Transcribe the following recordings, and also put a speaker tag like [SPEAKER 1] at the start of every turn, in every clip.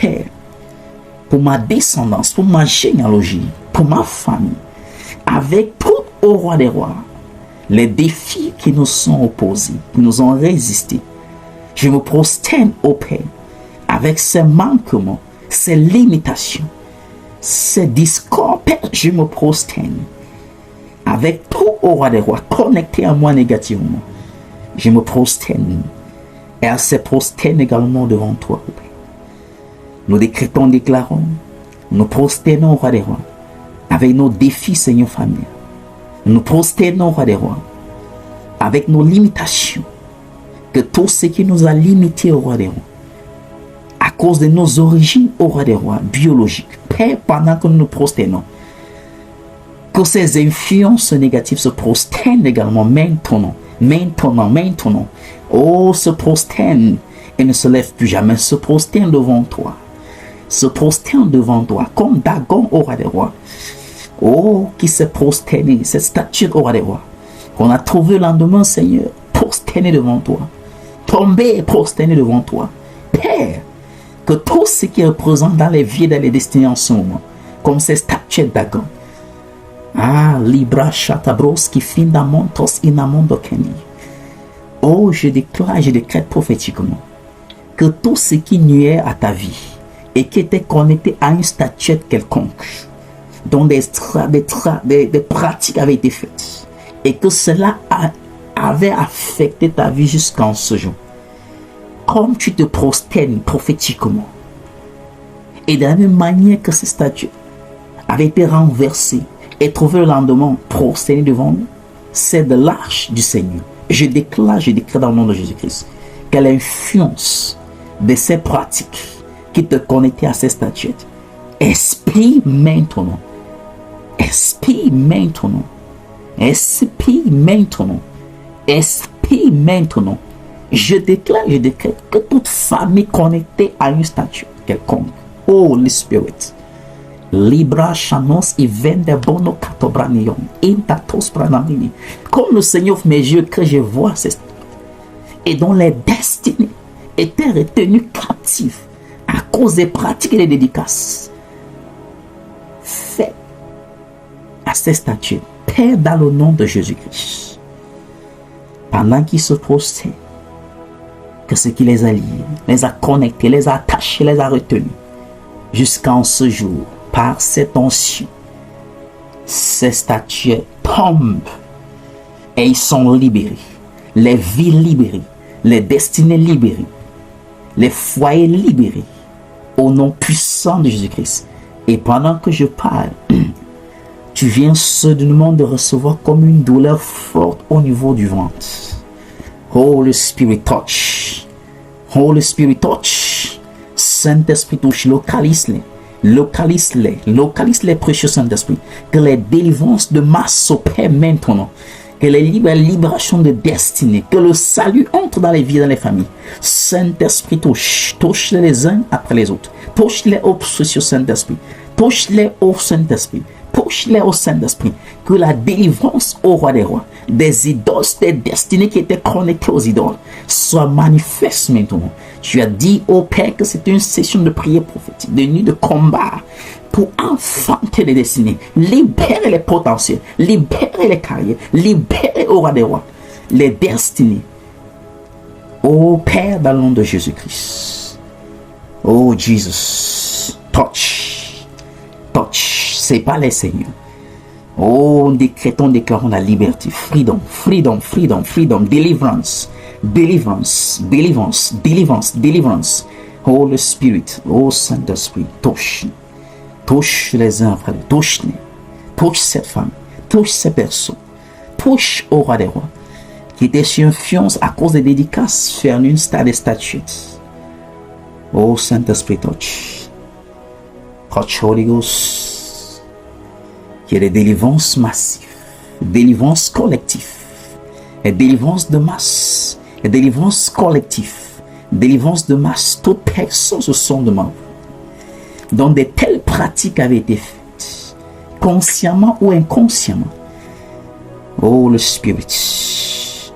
[SPEAKER 1] Père, pour ma descendance, pour ma généalogie, pour ma famille, avec tout, ô roi des rois, les défis qui nous sont opposés, qui nous ont résisté. Je me prosterne au Père avec ces manquements, ces limitations, ces discords. Père, je me prosterne avec tout, ô roi des rois, connecté à moi négativement. Je me prosterne et elle se prosterne également devant toi, Père. Nous décrétons, déclarons, nous prosternons au roi des rois avec nos défis, Seigneur famille. Nous prosternons au roi des rois avec nos limitations, que tout ce qui nous a limités au roi des rois, à cause de nos origines au roi des rois biologiques, Père, pendant que nous nous prosternons, que ces influences négatives se prosternent également maintenant, oh, se prosternent et ne se lèvent plus jamais, se prosternent devant toi, se prosternent devant toi, comme Dagon au roi des rois, oh, qui s'est prosterné, cette statue au roi des rois, qu'on a trouvé le lendemain, Seigneur, prosterné devant toi, tombé et prosterné devant toi, Père, que tout ce qui est présent dans les vies, dans les destinées en ce moment, comme ces statues Dagon, Libra Chatabros qui Findamontos Inamondo Kenny. Oh, je déclare et je décrète prophétiquement que tout ce qui nuait à ta vie et qui était connecté à une statuette quelconque, dont des pratiques avaient été faites et que cela avait affecté ta vie jusqu'en ce jour, comme tu te prosternes prophétiquement et de la même manière que ces statues avaient été renversées et trouvé le lendemain prosterné devant nous, c'est de l'arche du Seigneur. Je déclare dans le nom de Jésus-Christ que l'influence de ces pratiques qui te connectaient à ces statuettes, esprit maintenant, esprit maintenant, esprit maintenant, esprit maintenant, je déclare, je décrète que toute famille connectée à une statue quelconque, Holy Spirit, Libra Chanos et Vende Bono Catobranion, Intatos Pranamini, comme le Seigneur mes yeux que je vois ces statues et dont les destinées étaient retenues captives à cause des pratiques et des dédicaces faites à ces statues, Père, dans le nom de Jésus-Christ, pendant qu'ils se prosternent, que ce qui les a liés, les a connectés, les a attachés, les a retenus, jusqu'en ce jour, par cette onction, ces statues tombent et ils sont libérés, les vies libérées, les destinées libérées, les foyers libérés, au nom puissant de Jésus-Christ. Et pendant que je parle, tu viens soudainement de recevoir comme une douleur forte au niveau du ventre. Holy Spirit touch. Holy Spirit touch. Saint-Esprit touche, localise-les. Localise-les, précieux Saint-Esprit. Que les délivrances de masse s'opèrent maintenant. Que les libérations de destinée, que le salut entre dans les vies, dans les familles. Saint-Esprit touche. Touche-les les uns après les autres. Touche-les au précieux Saint-Esprit. Touche-les au Saint-Esprit. Touche-les au Saint-Esprit. Que la délivrance au roi des rois, des idoles, des destinées qui étaient connectées aux idoles, soit manifeste maintenant. Tu as dit au Père que c'était une session de prière prophétique, de nuit de combat, pour enfanter les destinées, libérer les potentiels, libérer les carrières, libérer au roi des rois, les destinées. Ô Père, dans le nom de Jésus-Christ. Oh Jesus, touch, c'est pas les seigneurs. Oh, déclarons la liberté, freedom, deliverance. Holy Spirit, oh Saint-Esprit, touche les uns après les autres, touche cette femme, touche ces personnes, touche au roi des rois, qui était sur influence à cause des dédicaces faire une des statuettes. Oh Saint-Esprit, touch Holy Ghost, qu'il y ait des délivrances massives, délivrances collectives, et délivrance de masse, et délivrance collective, délivrance de masse. Toute personne se sent de mal, dont de telles pratiques avaient été faites, consciemment ou inconsciemment. Oh, le Spirit,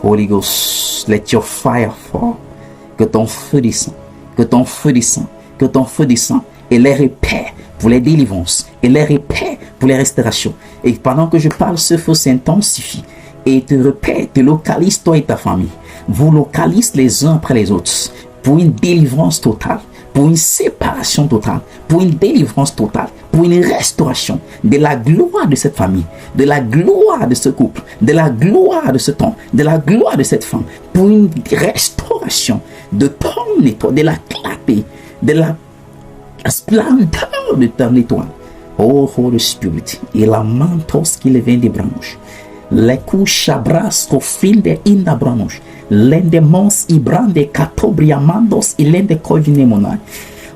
[SPEAKER 1] Holy Ghost, let your fire fall, que ton feu descend, que ton feu descend, que ton feu descend et les repères pour les délivrances et les repères pour les restaurations. Et pendant que je parle, ce feu s'intensifie et te repère, te localise toi et ta famille. Vous localise les uns après les autres pour une délivrance totale, pour une séparation totale, pour une délivrance totale, pour une restauration de la gloire de cette famille, de la gloire de ce couple, de la gloire de ce temps, de la gloire de cette femme, pour une restauration de ton étoile, de la clarté, de la splendeur de ton étoile. Oh, Holy Spirit, et la mantos qui le vient des branches, les couches abras au fil des indabranches, l'ende mons ibrande catobriamandos et l'ende covinemonai.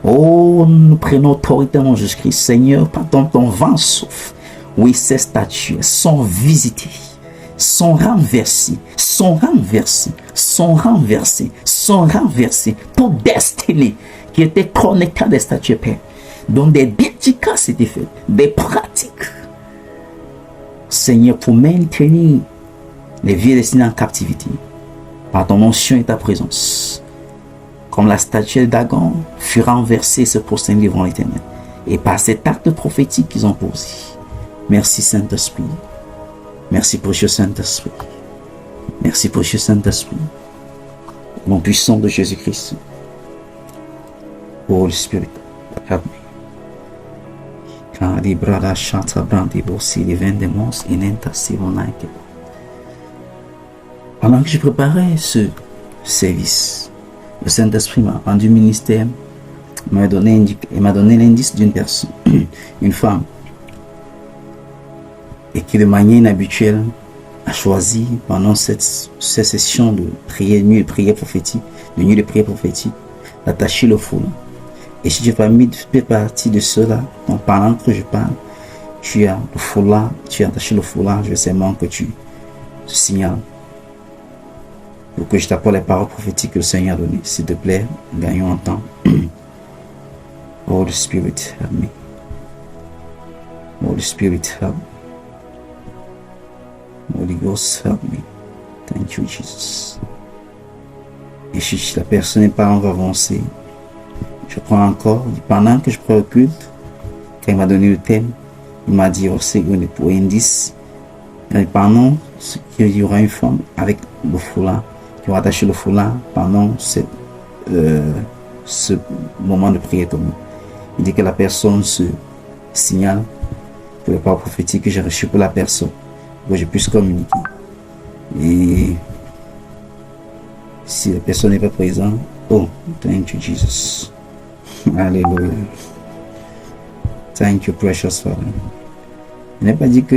[SPEAKER 1] Oh, nous prenons autorité en Jésus-Christ. Seigneur, pardon, ton vent souffle. Oui, ces statues sont visitées, sont renversées, sont renversées, sont renversées, sont renversées. Toute destinée qui était connectée à des statues, Père, dont des dédicaces étaient faites, des pratiques. Seigneur, pour maintenir les vies destinées en captivité, par ton onction et ta présence, comme la statue d'Agon fut renversée et se prosterne devant l'Éternel, et par cet acte prophétique qu'ils ont posé. Merci Saint-Esprit. Merci précieux Saint-Esprit. Merci précieux Saint-Esprit. Au nom puissant de Jésus-Christ. Holy Spirit, help me. Pendant que je préparais ce service, le Saint-Esprit m'a rendu ministère, m'a donné l'indice d'une personne, une femme, et qui de manière inhabituelle a choisi pendant cette session de prière, nuit de prière prophétique, d'attacher le foulard. Et si tu fais partie de cela, donc pendant que je parle, tu as le foulard, tu as attaché le foulard, je veux seulement que tu signales pour que je t'apporte les paroles prophétiques que le Seigneur a données. S'il te plaît, gagnons en temps. Holy Spirit, help me. Holy Spirit, help me. Holy Ghost, help me. Thank you, Jesus. Et si la personne n'est pas, on va avancer. Je prends encore, pendant que je prends le culte, quand il m'a donné le thème, il m'a dit, oh, c'est pour indice. Et pendant qu'il y aura une femme avec le foulard, qui va attacher le foulard pendant ce moment de prière. Il dit que la personne se signale pour le paroles prophétique que j'ai reçu pour la personne, pour que je puisse communiquer. Et si la personne n'est pas présente, oh, thank you, Jesus. Alléluia. Thank you, precious Father. Il n'est pas dit que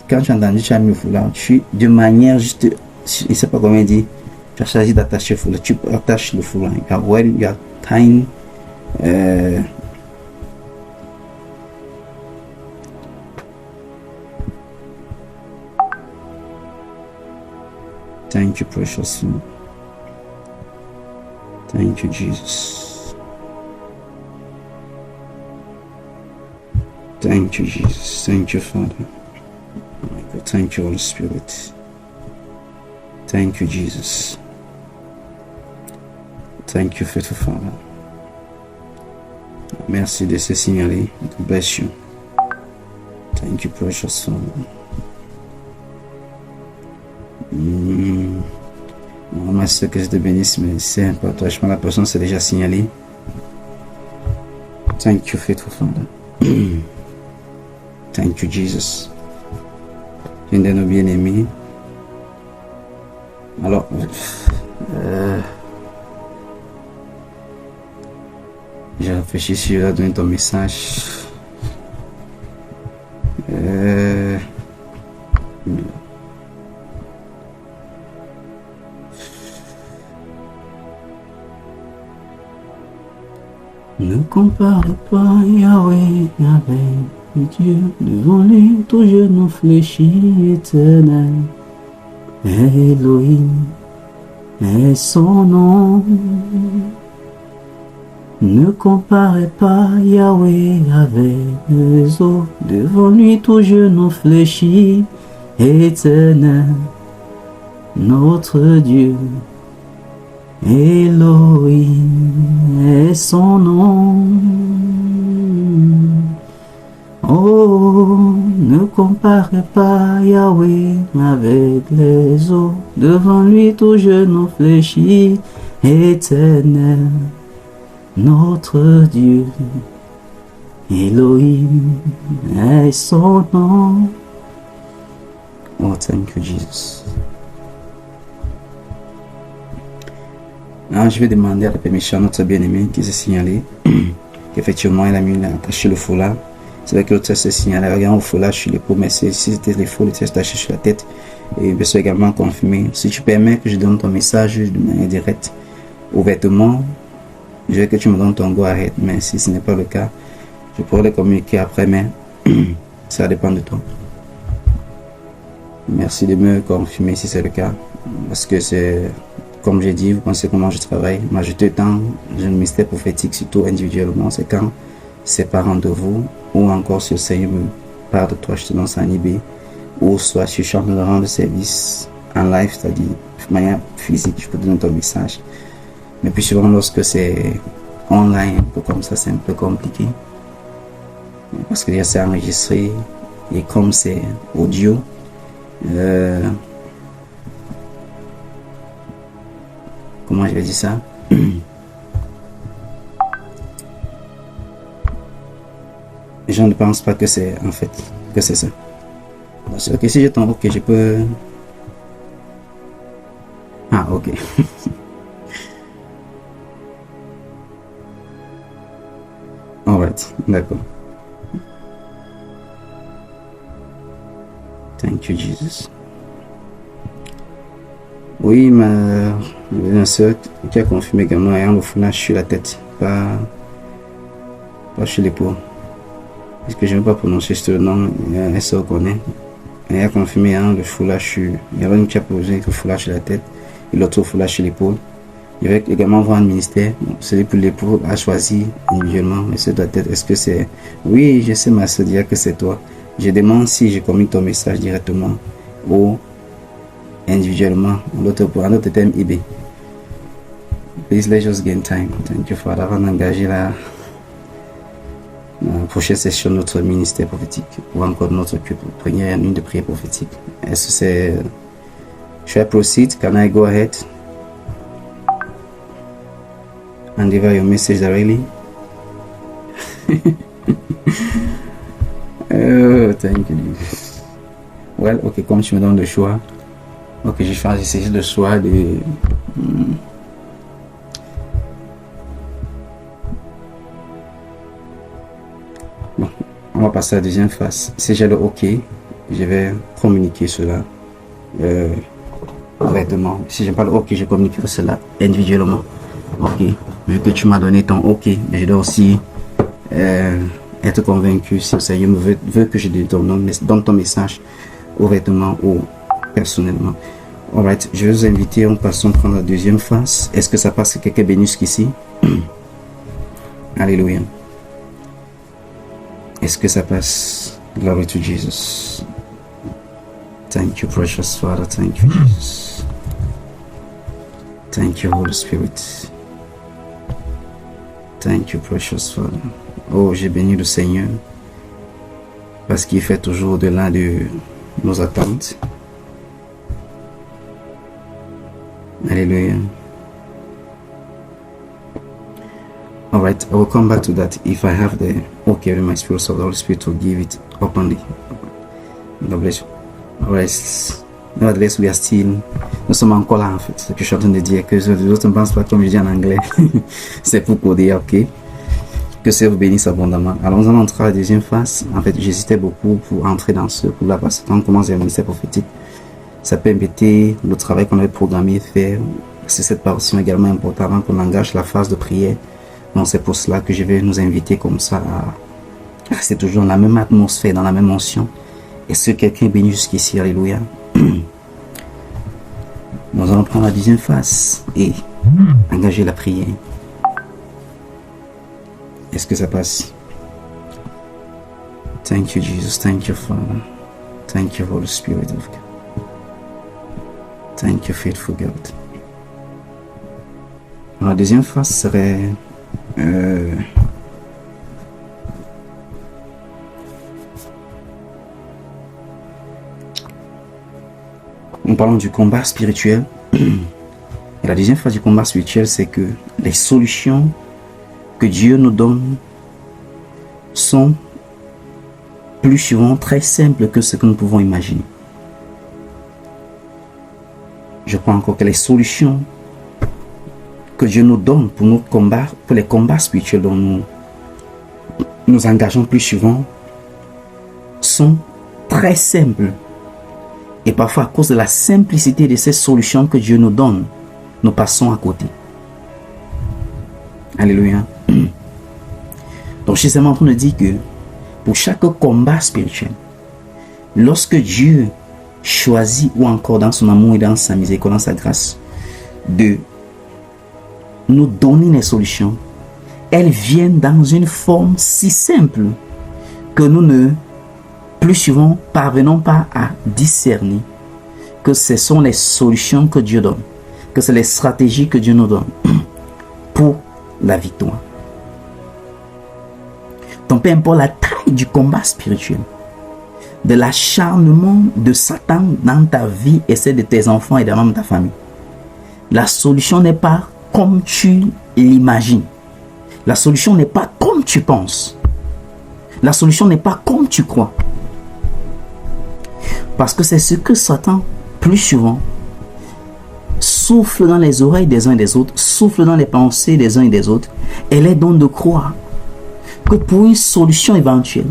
[SPEAKER 1] quand tu as entendu, tu as mis le foulard, de manière juste, je ne sais pas comment dire, tu as choisi d'attacher le foulard, tu attaches le foulard. When you are tying, thank you, precious Father. Thank you, Jesus. Thank you, Jesus. Thank you, Father. Oh my God. Thank you, Holy Spirit. Thank you, Jesus. Thank you, faithful Father. Merci de se signaler. God bless you. Thank you, precious Father. Maman, c'est que je te bénisse, mais c'est important. Je pense que la personne s'est déjà signalée. Thank you, faithful Father. Thank you, Jesus. Une de nos bien-aimés. Alors, j'ai réfléchi si je vais donner ton message. Ne compare pas Yahweh avec Dieu, devant lui tout genou fléchit éternel. Elohim est son nom. Ne comparez pas Yahweh avec les autres, devant lui tout genou fléchit éternel. Notre Dieu Elohim est son nom. Oh, ne comparez pas Yahweh avec les autres. Devant lui tout genou fléchit. Éternel, notre Dieu. Elohim est son nom. Oh, thank you, Jesus. Alors, je vais demander à la permission à notre bien-aimé qui s'est signalé qu'effectivement, il a mis attaché le foulard. C'est vrai que l'autre s'est signalé, regarde au foulard sur l'épaule, mais si c'était les fous, il était attaché sur la tête. Et je suis également confirmé. Si tu permets que je donne ton message de manière directe, ouvertement, je veux que tu me donnes ton go ahead. Mais si ce n'est pas le cas, je pourrais le communiquer après, mais ça dépend de toi. Merci de me confirmer si c'est le cas. Parce que c'est, comme j'ai dit, vous pensez comment je travaille. Moi, je te tends, j'ai un mystère prophétique, surtout individuellement. C'est quand c'est par rendez-vous, ou encore si le Seigneur me parle de toi, je te lance en IB, ou soit si je suis en train de rendre service en live, c'est-à-dire de manière physique, je peux donner ton message. Mais puis souvent, lorsque c'est online, un peu comme ça, c'est un peu compliqué. Parce que c'est enregistré, et comme c'est audio, comment je vais dire ça? Les gens ne pensent pas que c'est en fait que c'est ça. Ok, si je tombe, ok, je peux. Ah, ok. Alright, d'accord. Thank you, Jesus. Oui, ma soeur qui a confirmé également ayant le foulard sur la tête, pas sur l'épaule. Parce que je ne vais pas prononcer ce nom, elle se reconnaît. Elle a confirmé le foulard sur. Il y avait une qui a posé le foulard sur la tête et l'autre foulard sur l'épaule. Il va également voir un ministère. Bon, celui pour l'épaule a choisi individuellement, mais c'est de la tête. Est-ce que c'est. Oui, je sais, ma soeur, dire que c'est toi. Je demande si je communique ton message directement ou individuellement, l'autre pour un autre thème IB. Please let's just gain time. Thank you, Father, avant d'engager la prochaine session de notre ministère prophétique ou encore notre première nuit de prière prophétique. Est-ce que c'est. Should I proceed? Can I go ahead and deliver your message directly? Oh, thank you. Well, ok, comme tu me donnes le choix, ok, je choisis le choix de. Bon, on va passer à la deuxième phase. Si j'ai le ok, je vais communiquer cela ouvertement. Si je n'ai pas le ok, je communiquerai cela individuellement. Ok, vu que tu m'as donné ton ok, mais je dois aussi être convaincu si le Seigneur veut que je donne ton message ouvertement ou personnellement. Alright, je vais vous inviter, on passe prendre la deuxième phase. Est-ce que ça passe? Quelqu'un béni jusqu'ici? Alléluia. Est-ce que ça passe? Glory to Jesus. Thank you, precious Father. Thank you, Jesus. Thank you, Holy Spirit. Thank you, precious Father. Oh, j'ai béni le Seigneur parce qu'il fait toujours au-delà de nos attentes. Alléluia. Alright, I will come back to that if I have the okay in my spirit, so the Holy Spirit will give it openly. God bless you. Alright, nevertheless, we are still. Nous sommes encore là en fait. Ce que je suis en train de dire, que les autres ne pensent pas comme je dis en anglais. C'est pour coder, ok. Que Dieu vous bénisse abondamment. Alors nous allons entrer à la deuxième phase. En fait, j'hésitais beaucoup pour entrer dans ce coup-là parce que quand on commence le ministère prophétique, ça peut embêter le travail qu'on avait programmé faire. C'est cette partie également importante avant qu'on engage la phase de prière. Donc c'est pour cela que je vais nous inviter comme ça à rester toujours dans la même atmosphère, dans la même onction. Est-ce que quelqu'un est béni jusqu'ici? Alléluia. Nous allons prendre la deuxième phase et engager la prière. Est-ce que ça passe? Thank you, Jesus. Thank you, Father. Thank you, Holy Spirit of God. Thank you, faithful God. La deuxième phase serait en parlant du combat spirituel. Et la deuxième phase du combat spirituel, c'est que les solutions que Dieu nous donne sont plus souvent très simples que ce que nous pouvons imaginer. Je crois encore que les solutions que Dieu nous donne pour nos combats, pour les combats spirituels dont nous nous engageons plus souvent, sont très simples. Et parfois, à cause de la simplicité de ces solutions que Dieu nous donne, nous passons à côté. Alléluia. Donc, je suis en train de dire que pour chaque combat spirituel, lorsque Dieu choisit, ou encore dans son amour et dans sa miséricorde, dans sa grâce, de nous donner les solutions, elles viennent dans une forme si simple que nous ne plus souvent parvenons pas à discerner que ce sont les solutions que Dieu donne, que c'est les stratégies que Dieu nous donne pour la victoire. Donc peu importe la taille du combat spirituel, de l'acharnement de Satan dans ta vie et celle de tes enfants et des membres de ta famille, la solution n'est pas comme tu l'imagines. La solution n'est pas comme tu penses. La solution n'est pas comme tu crois. Parce que c'est ce que Satan, plus souvent, souffle dans les oreilles des uns et des autres, souffle dans les pensées des uns et des autres, et les donne de croire que pour une solution éventuelle,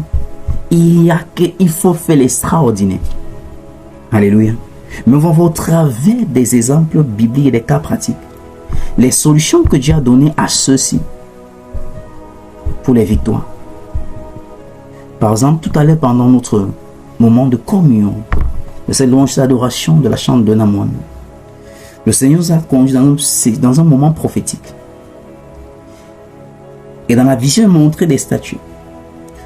[SPEAKER 1] il faut faire l'extraordinaire. Alléluia. Mais on va voir au travers des exemples bibliques et des cas pratiques les solutions que Dieu a données à ceux-ci pour les victoires. Par exemple, tout à l'heure, pendant notre moment de communion, de cette louange d'adoration de la chante de Namoine, le Seigneur nous a conduits dans un moment prophétique. Et dans la vision, il m'a montré des statues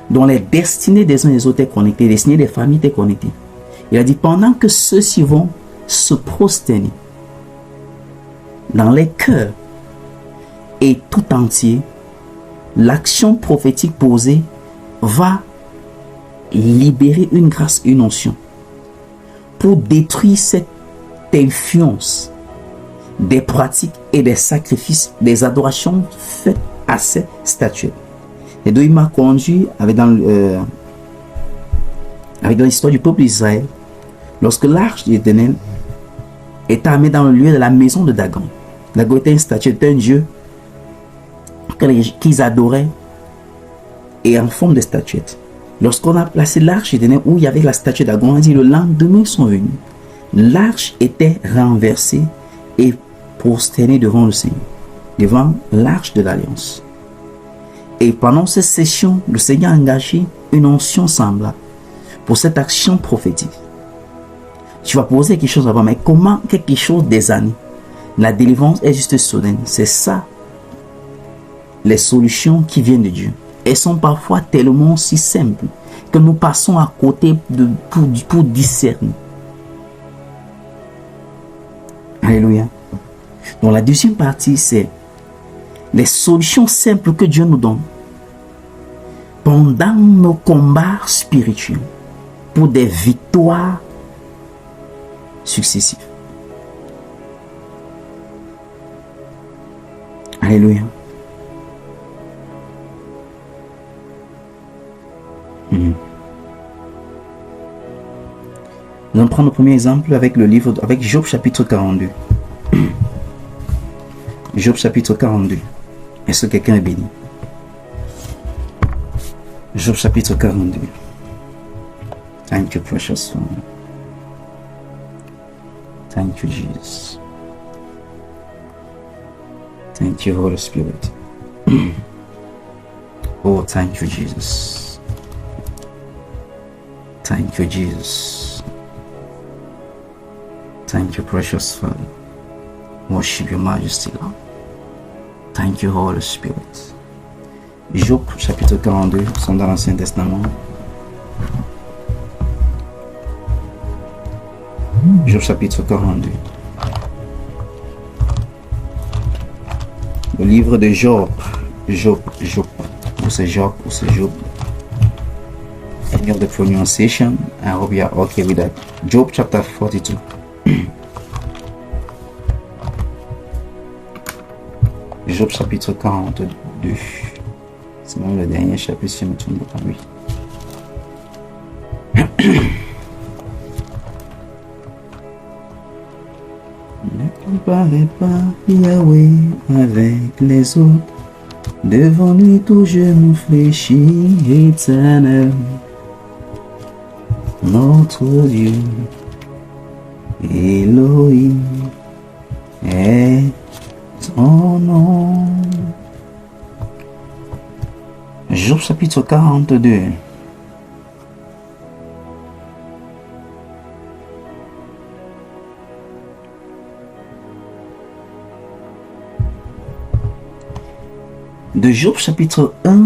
[SPEAKER 1] dont les destinées des uns et des autres étaient connectées, les destinées des familles étaient connectées. Il a dit, pendant que ceux-ci vont se prosterner dans les cœurs et tout entier, l'action prophétique posée va libérer une grâce, une onction pour détruire cette influence des pratiques et des sacrifices, des adorations faites à ces statues. Et donc il m'a conduit avec dans l'histoire du peuple d'Israël, lorsque l'arche de l'Éternel est amenée dans le lieu de la maison de Dagon. Dagon était une statue, était un dieu qu'ils adoraient et en forme de statuette. Lorsqu'on a placé l'arche de l'Éternel où il y avait la statue de Dagon, on a dit le lendemain ils sont venus. L'arche était renversée et prosternée devant le Seigneur, devant l'arche de l'Alliance. Et pendant cette session, le Seigneur a engagé une onction semblable pour cette action prophétique. Tu vas poser quelque chose avant, mais comment quelque chose des années? La délivrance est juste soudaine. C'est ça, les solutions qui viennent de Dieu. Elles sont parfois tellement si simples que nous passons à côté pour discerner. Alléluia. Donc la deuxième partie, c'est les solutions simples que Dieu nous donne pendant nos combats spirituels pour des victoires successives. Alléluia. Nous allons prendre le premier exemple avec le livre, avec Job chapitre 42. Job chapitre 42. Est-ce que quelqu'un est béni? Job chapitre 42. Thank you, precious Father. Thank you, Jesus. Thank you, Holy Spirit. Oh, thank you, Jesus. Thank you, Jesus. Thank you, precious Father. Worship your majesty, Lord. Thank you, Holy Spirit. Job chapitre 42, sont dans l'Ancien Testament. Job chapitre 42. Le livre de Job. Job. Ou c'est Job, ou c'est Job. Any of the pronunciation, I hope you are okay with that. Job chapter 42. Job chapitre 42. C'est même le dernier chapitre si je me tourne pas, oui. Ne comparez pas Yahweh avec les autres. Devant lui tout genou fléchit, éternel. Notre Dieu, Elohim, est ton nom. Job chapitre 42. De Job chapitre 1,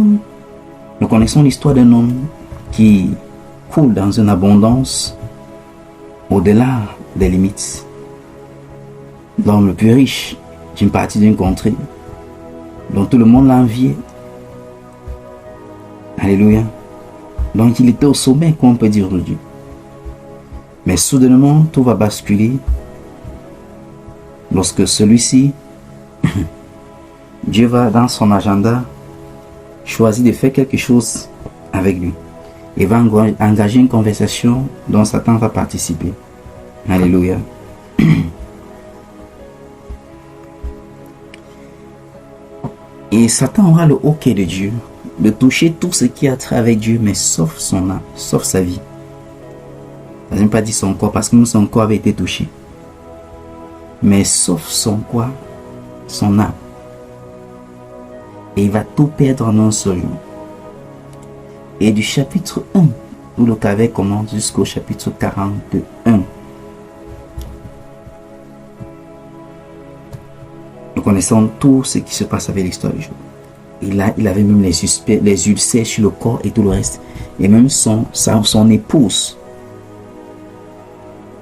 [SPEAKER 1] nous connaissons l'histoire d'un homme qui coule dans une abondance au-delà des limites. L'homme le plus riche d'une partie d'une contrée dont tout le monde l'enviait. Alléluia. Donc il était au sommet, comme on peut dire de Dieu. Mais soudainement, tout va basculer lorsque celui-ci, Dieu va dans son agenda choisir de faire quelque chose avec lui. Il va engager une conversation dont Satan va participer. Alléluia. Et Satan aura le hoquet de Dieu de toucher tout ce qui a trait avec Dieu, mais sauf son âme, sauf sa vie. Ça ne veut pas dire son corps, parce que nous, son corps avait été touché. Mais sauf son quoi? Son âme. Et il va tout perdre en un seul jour. Et du chapitre 1, où le cavet commence, jusqu'au chapitre 41. Nous connaissons tout ce qui se passe avec l'histoire du jour. Il avait même les ulcères sur le corps et tout le reste. Et même son épouse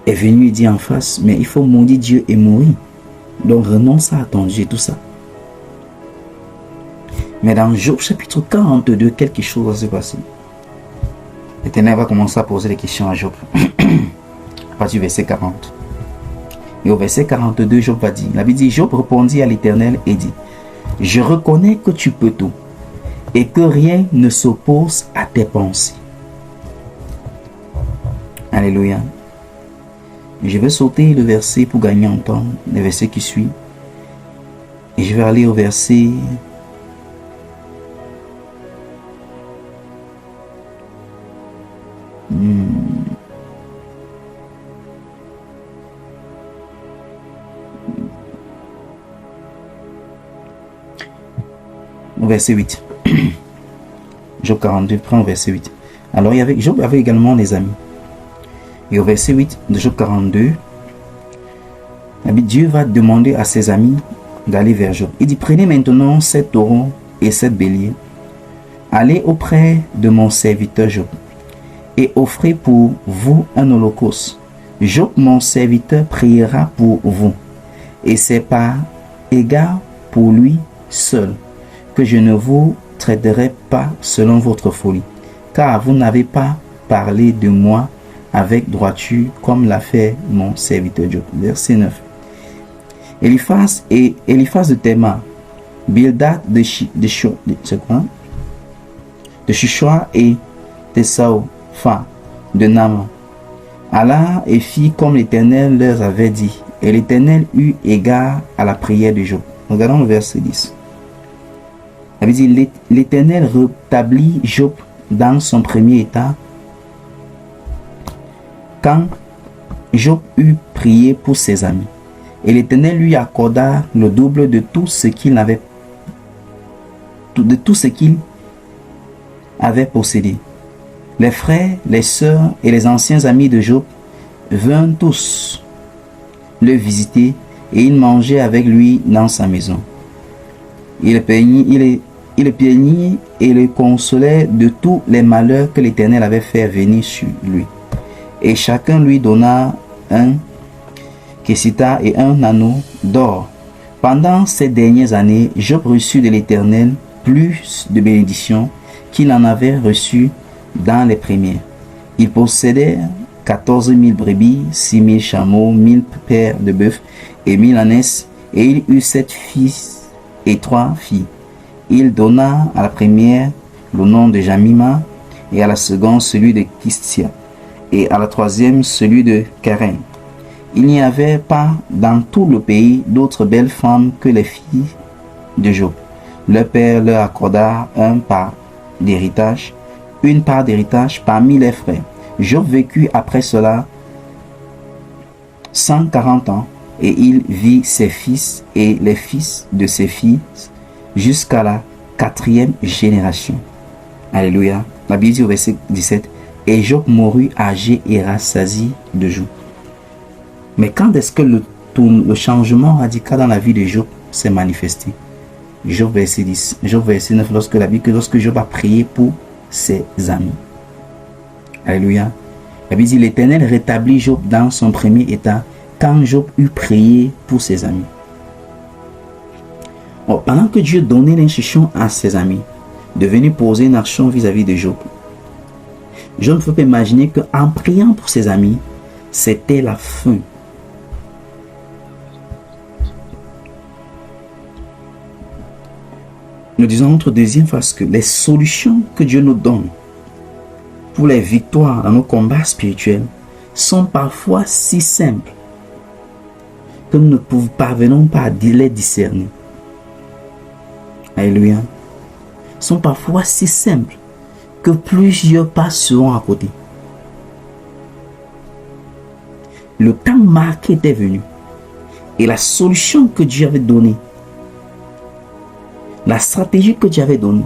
[SPEAKER 1] est venue lui dire en face, mais il faut maudire Dieu et mourir. Donc renonce à ton Dieu, tout ça. Mais dans Job chapitre 42, quelque chose va se passer. L'Éternel va commencer à poser des questions à Job. À partir du verset 40. Et au verset 42, Job va dire, la Bible dit, Job répondit à l'Éternel et dit, je reconnais que tu peux tout et que rien ne s'oppose à tes pensées. Alléluia. Je vais sauter le verset pour gagner en temps, le verset qui suit. Et je vais aller au verset... Au verset 8. Job 42, prends au verset 8. Alors Job avait également des amis. Et au verset 8 de Job 42, Dieu va demander à ses amis d'aller vers Job. Il dit, prenez maintenant 7 taureaux et 7 béliers. Allez auprès de mon serviteur Job et offrez pour vous un holocauste. Job, mon serviteur, priera pour vous. Et c'est par égard pour lui seul que je ne vous traiterai pas selon votre folie, car vous n'avez pas parlé de moi avec droiture comme l'a fait mon serviteur Job. Verset 9. Eliphaz de Théma, Bildad de Shushua et Tesapha de Nama. Allah et fit comme l'Éternel leur avait dit, et l'Éternel eut égard à la prière de Job. Regardons le verset 10. L'Éternel rétablit Job dans son premier état quand Job eut prié pour ses amis. Et l'Éternel lui accorda le double de tout ce qu'il avait possédé. Les frères, les sœurs et les anciens amis de Job vinrent tous le visiter et ils mangeaient avec lui dans sa maison. Il le plaignit et le consolait de tous les malheurs que l'Éternel avait fait venir sur lui. Et chacun lui donna un kessita et un anneau d'or Pendant ces dernières années, Job reçut de l'Éternel plus de bénédictions qu'il en avait reçu dans les premières. Il possédait 14 000 brebis, 6 000 chameaux, 1000 paires de bœufs et 1000 ânesses, et il eut 7 fils et 3 filles. Il donna à la première le nom de Jamima, et à la seconde celui de Kistia, et à la troisième celui de Karen. Il n'y avait pas dans tout le pays d'autres belles femmes que les filles de Job. Leur père leur accorda une part d'héritage parmi les frères. Job vécut après cela 140 ans, et il vit ses fils et les fils de ses fils jusqu'à la 4e génération. Alléluia. La Bible dit au verset 17, et Job mourut âgé et rassasié de jours. Mais quand est-ce que le changement radical dans la vie de Job s'est manifesté? Job verset 10, Job verset 9, lorsque Job a prié pour ses amis. Alléluia. La Bible dit, l'Éternel rétablit Job dans son premier état quand Job eut prié pour ses amis. Bon, pendant que Dieu donnait l'instruction à ses amis de venir poser une action vis-à-vis de Job, je ne peux pas imaginer qu'en priant pour ses amis, c'était la fin. Nous disons notre deuxième phase que les solutions que Dieu nous donne pour les victoires dans nos combats spirituels sont parfois si simples que nous ne parvenons pas à les discerner. Alléluia. Sont parfois si simples que plusieurs passeront à côté. Le temps marqué était venu et la solution que Dieu avait donnée, la stratégie que Dieu avait donnée,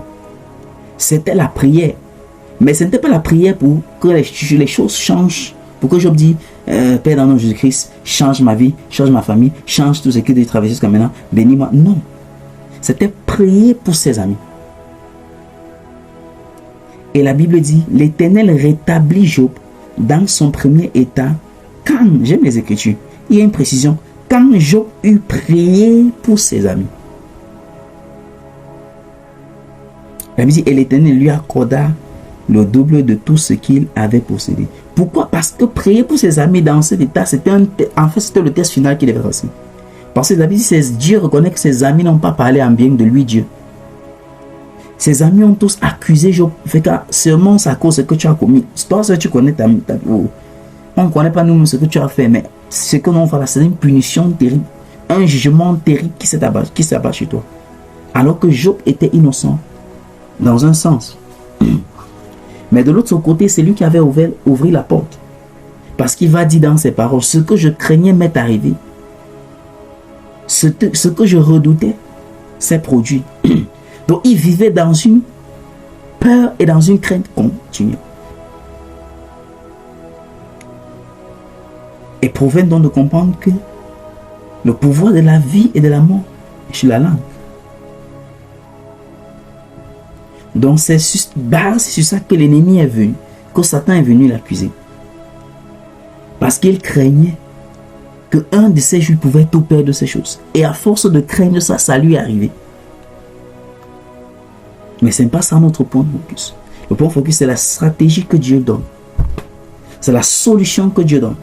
[SPEAKER 1] c'était la prière. Mais ce n'était pas la prière pour que les choses changent. Pour que Job dise, Père dans le nom de Jésus-Christ, change ma vie, change ma famille, change tout ce que j'ai traversé jusqu'à maintenant, bénis-moi. Non. C'était prier pour ses amis. Et la Bible dit, l'Éternel rétablit Job dans son premier état. Quand, j'aime les Écritures, il y a une précision, quand Job eut prié pour ses amis. La Bible dit, et l'Éternel lui accorda le double de tout ce qu'il avait possédé. Pourquoi? Parce que prier pour ses amis dans cet état, c'était le test final qu'il devait passer. Parce que la Bible dit, Dieu reconnaît que ses amis n'ont pas parlé en bien de lui, Dieu. Ses amis ont tous accusé Job. Fait que seulement c'est à cause de ce que tu as commis. Toi, tu connais on ne connaît pas nous ce que tu as fait, mais ce que l'on fait, c'est une punition terrible, un jugement terrible qui s'abat chez toi. Alors que Job était innocent, dans un sens. Mais de l'autre côté, c'est lui qui avait ouvert la porte. Parce qu'il va dire dans ses paroles, ce que je craignais m'est arrivé. Ce que je redoutais s'est produit. Donc il vivait dans une peur et dans une crainte continue. Et provient donc de comprendre que le pouvoir de la vie et de la mort est sur la langue. Donc c'est sur ça que l'ennemi est venu, que Satan est venu l'accuser. Parce qu'il craignait qu'un de ces jours pouvait tout perdre de ces choses. Et à force de craindre ça, ça lui est arrivé. Mais ce n'est pas ça notre point de focus. Le point de focus, c'est la stratégie que Dieu donne. C'est la solution que Dieu donne.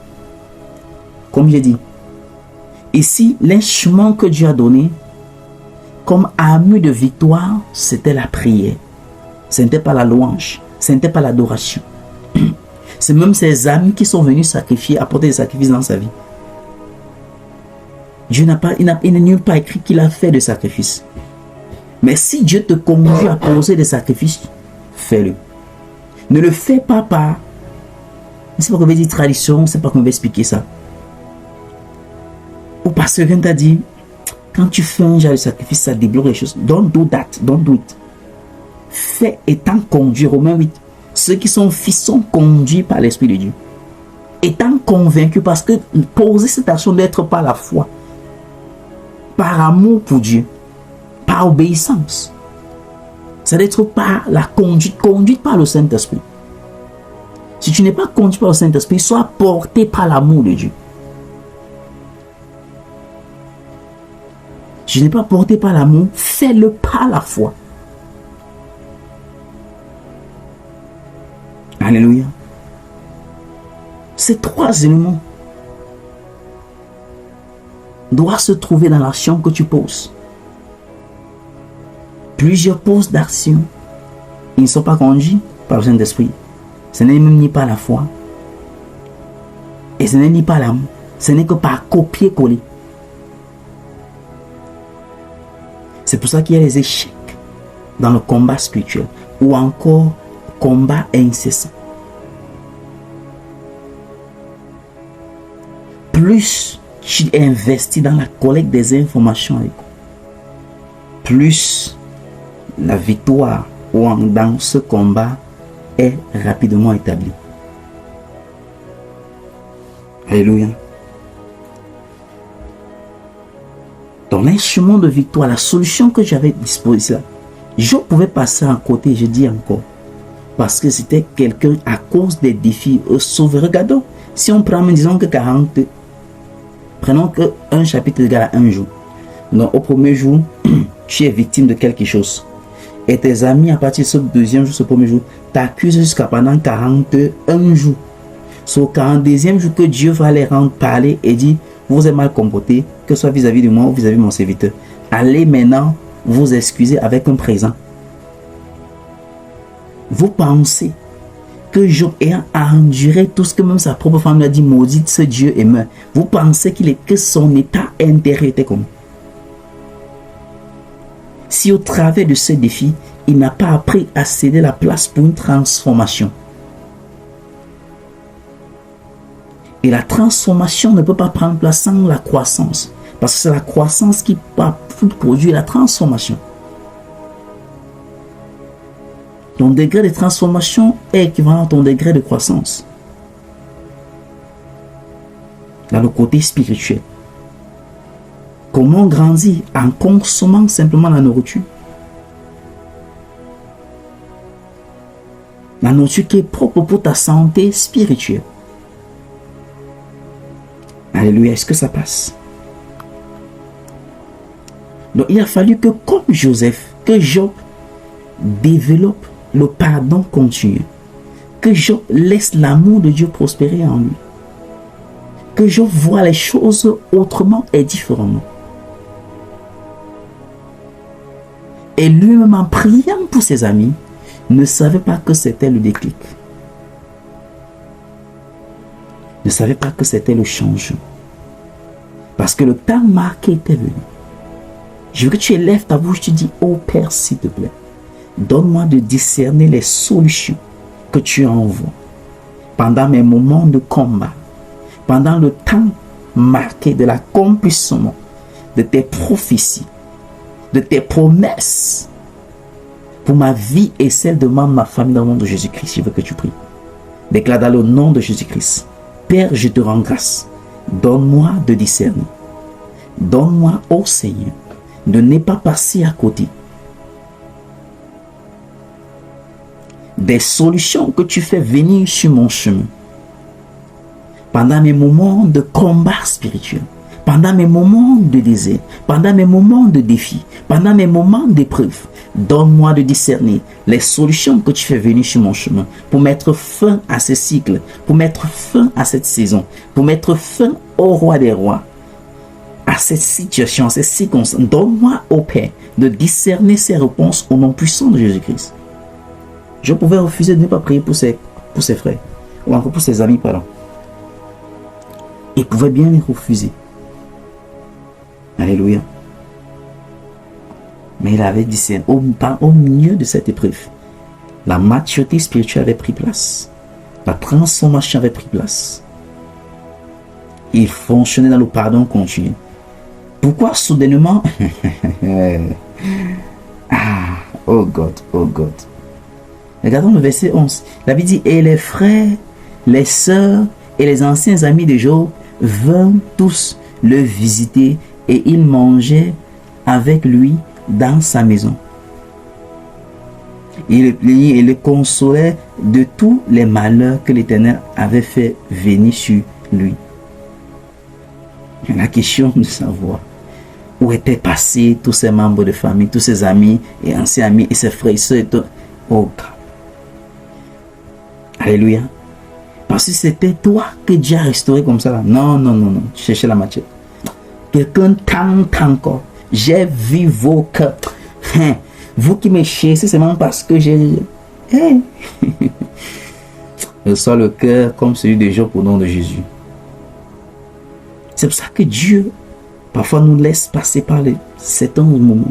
[SPEAKER 1] Comme j'ai dit, ici, l'instrument que Dieu a donné comme armure de victoire, c'était la prière. Ce n'était pas la louange, ce n'était pas l'adoration. C'est même ses amis qui sont venus sacrifier, apporter des sacrifices dans sa vie. Dieu il n'est nulle part écrit qu'il a fait de sacrifices. Mais si Dieu te conduit à poser des sacrifices, fais-le. Ne le fais pas par... C'est pas qu'on veut dire tradition, c'est pas qu'on veut expliquer ça. Ou parce que quelqu'un t'a dit, quand tu fais un genre de sacrifice, ça débloque les choses. Don't do that, don't do it. Fais étant conduit, Romains 8. Ceux qui sont fils sont conduits par l'Esprit de Dieu. Étant convaincus, parce que poser cette action d'être par la foi, par amour pour Dieu, par obéissance. C'est d'être par la conduite par le Saint-Esprit. Si tu n'es pas conduit par le Saint-Esprit, sois porté par l'amour de Dieu. Je n'ai pas porté par l'amour, fais-le par la foi. Alléluia. Ces trois éléments doivent se trouver dans l'action que tu poses. Plusieurs poses d'action, ils ne sont pas conduits par le Saint-Esprit. Ce n'est même ni par la foi. Et ce n'est ni par l'amour. Ce n'est que par copier-coller. C'est pour ça qu'il y a les échecs dans le combat spirituel ou encore combat incessant. Plus tu investis dans la collecte des informations avec eux, plus la victoire dans ce combat est rapidement établie. Alléluia. Dans l'instrument de victoire, la solution que j'avais disposée là, je pouvais passer à côté, je dis encore, parce que c'était quelqu'un à cause des défis sauvés. Regardons, si on prend, disons que 40, prenons que un chapitre égale à un jour. Donc au premier jour, tu es victime de quelque chose. Et tes amis, à partir de ce deuxième jour, ce premier jour, t'accusent jusqu'à pendant 41 jours. C'est au 42e jour que Dieu va les rendre parler et dit, vous êtes mal comporté, que ce soit vis-à-vis de moi ou vis-à-vis de mon serviteur. Allez maintenant vous excuser avec un présent. Vous pensez que Job ayant enduré tout ce que même sa propre femme lui a dit, maudite ce Dieu et meurt. Vous pensez que son état intérieur était comme. Si au travers de ce défi, il n'a pas appris à céder la place pour une transformation. Et la transformation ne peut pas prendre place sans la croissance. Parce que c'est la croissance qui produit la transformation. Ton degré de transformation est équivalent à ton degré de croissance. Dans le côté spirituel. Comment grandir en consommant simplement la nourriture? La nourriture qui est propre pour ta santé spirituelle. Alléluia, est-ce que ça passe? Donc il a fallu que comme Joseph, que Job développe le pardon continu. Que Job laisse l'amour de Dieu prospérer en lui. Que Job voit les choses autrement et différemment. Et lui-même en priant pour ses amis, ne savait pas que c'était le déclic. Ne savait pas que c'était le changement. Parce que le temps marqué était venu. Je veux que tu élèves ta bouche, tu dis, oh Père, s'il te plaît, donne-moi de discerner les solutions que tu envoies pendant mes moments de combat, pendant le temps marqué de l'accomplissement de tes prophéties, de tes promesses pour ma vie et celle de ma famille dans le nom de Jésus-Christ. Je veux que tu pries. Déclare dans le nom de Jésus-Christ. Père, je te rends grâce. Donne-moi de discerner. Donne-moi, ô Seigneur, de ne pas passer à côté des solutions que tu fais venir sur mon chemin pendant mes moments de combat spirituel, pendant mes moments de désert, pendant mes moments de défi, pendant mes moments d'épreuve. Donne-moi de discerner les solutions que tu fais venir sur mon chemin pour mettre fin à ce cycle, pour mettre fin à cette saison, pour mettre fin au roi des rois, à cette situation, à ces circonstances. Donne-moi, ô Père, de discerner ces réponses au nom puissant de Jésus-Christ. Je pouvais refuser de ne pas prier pour ses frères, ou encore pour ses amis, pardon. Il pouvait bien les refuser. Alléluia. Mais il avait discerné au milieu de cette épreuve. La maturité spirituelle avait pris place. La transformation avait pris place. Il fonctionnait dans le pardon continu. Pourquoi soudainement oh God, oh God. Regardons le verset 11. La Bible dit, et les frères, les sœurs et les anciens amis de Job vinrent tous le visiter et ils mangeaient avec lui dans sa maison. Il le plaignait et le consolait de tous les malheurs que l'Éternel avait fait venir sur lui. La question de savoir, Où étaient passés tous ses membres de famille, tous ses amis et anciens amis et ses frères et soeurs et tout. Oh God. Alléluia. Parce que c'était toi que Dieu a restauré comme ça. Là. Non, non, non, non. Cherchez la matière. Quelqu'un tente encore. J'ai vu vos cœurs. Hein. Vous qui me cherchez, c'est même parce que j'ai... Hein. Je sens le cœur comme celui de Job au nom de Jésus. C'est pour ça que Dieu, parfois, nous laisse passer par certains moments.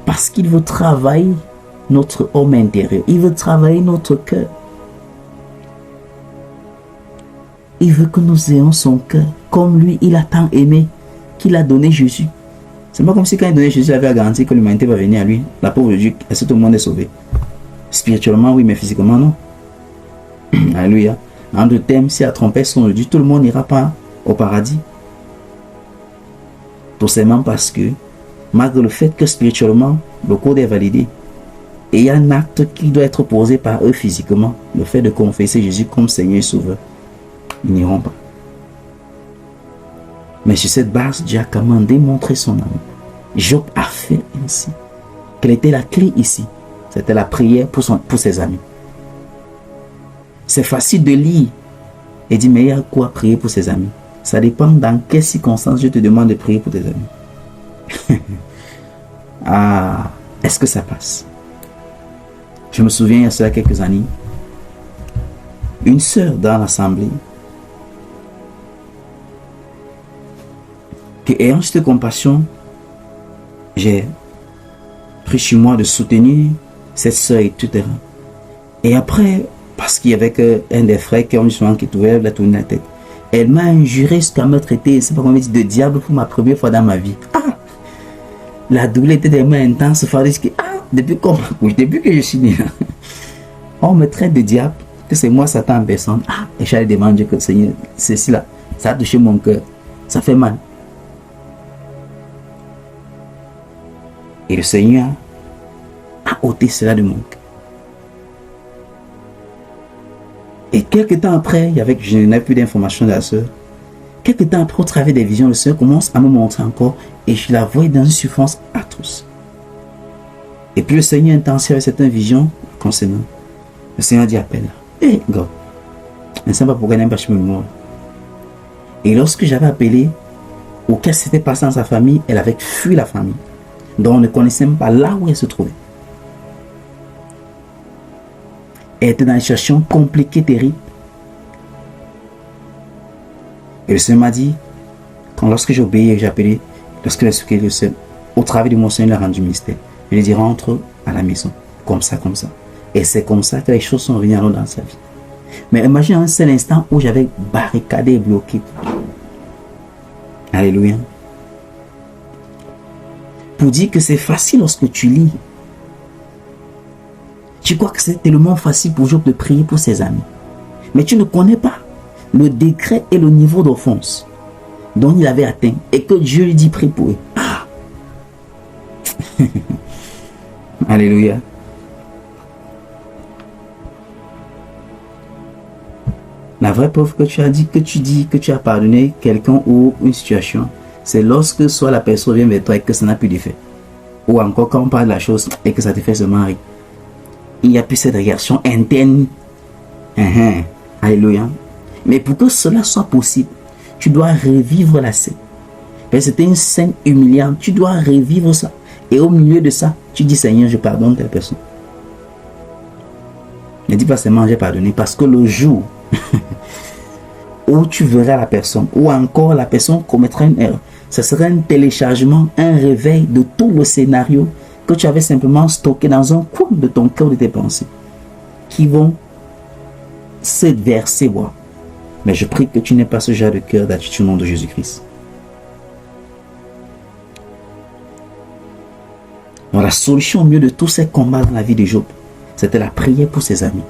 [SPEAKER 1] Parce qu'il veut travailler notre homme intérieur. Il veut travailler notre cœur. Il veut que nous ayons son cœur. Comme lui, il a tant aimé qu'il a donné Jésus. C'est pas comme si quand il donnait Jésus, il avait garanti que l'humanité va venir à lui. La pauvre Dieu, est-ce que tout le monde est sauvé? Spirituellement, oui, mais physiquement, non. Alléluia. En deux thèmes, si la trompette sonne de Dieu, tout le monde n'ira pas au paradis. Tout simplement parce que, malgré le fait que spirituellement, le code est validé, et il y a un acte qui doit être posé par eux physiquement, le fait de confesser Jésus comme Seigneur et Sauveur, ils n'iront pas. Mais sur cette base, Dieu a commandé montrer son amour. Job a fait ainsi. Quelle était la clé ici? C'était la prière pour ses amis. C'est facile de lire et dire, mais il y a quoi prier pour ses amis? Ça dépend dans quelles circonstances je te demande de prier pour tes amis. Ah, est-ce que ça passe? Je me souviens, il y a cela quelques années, une sœur dans l'assemblée, que ayant cette compassion, j'ai pris sur moi de soutenir cette sœur, etc. Et après, parce qu'il y avait un des frères qui ont eu souvent qui trouvait la tourner la tête, elle m'a injuré jusqu'à me traiter, c'est pas comment dire, de diable pour ma première fois dans ma vie. Ah, la douleur était tellement intense, il fallait que, depuis que je suis né, on me traite de diable, que c'est moi Satan en personne. Ah, et j'allais demander que Seigneur, ceci là, ça a touché mon cœur, ça fait mal. Et le Seigneur a ôté cela de mon cœur. Et quelques temps après, je n'avais plus d'informations de la sœur. Quelques temps après, au travers des visions, le Seigneur commence à me montrer encore et je la voyais dans une souffrance atroce. Et puis le Seigneur intensifie avec certaines visions concernant. Le Seigneur dit appelle. Eh, God, je ne sais pas pourquoi elle n'aime pas chez moi. Et lorsque j'avais appelé, auquel s'était passé dans sa famille, elle avait fui la famille. Donc on ne connaissait même pas là où elle se trouvait. Elle était dans une situation compliquée, terrible. Et le Seigneur m'a dit, lorsque j'ai obéi et j'ai appelé, lorsque le Seigneur, au travers de mon Seigneur, il a rendu mystère. Je lui ai dit, rentre à la maison, comme ça, comme ça. Et c'est comme ça que les choses sont venues dans sa vie. Mais imagine un seul instant où j'avais barricadé et bloqué. Alléluia. Pour dire que c'est facile lorsque tu lis. Tu crois que c'est tellement facile pour Job de prier pour ses amis. Mais tu ne connais pas le degré et le niveau d'offense dont il avait atteint. Et que Dieu lui dit prie pour eux. Ah. Alléluia. La vraie preuve que tu as dit, que tu as pardonné quelqu'un ou une situation, c'est lorsque soit la personne vient vers toi et que ça n'a plus d'effet. Ou encore quand on parle de la chose et que ça te fait se marier. Il n'y a plus cette réaction interne. Alléluia. Mais pour que cela soit possible, tu dois revivre la scène. C'était une scène humiliante. Tu dois revivre ça. Et au milieu de ça, tu dis Seigneur, je pardonne telle personne. Ne dis pas seulement j'ai pardonné, parce que le jour où tu verras la personne, ou encore la personne commettra une erreur, ce sera un téléchargement, un réveil de tout le scénario que tu avais simplement stocké dans un coin de ton cœur, de tes pensées, qui vont se verser. Mais je prie que tu n'aies pas ce genre de cœur d'attitude au nom de Jésus-Christ. Donc la solution au milieu de tous ces combats dans la vie de Job, c'était la prière pour ses amis.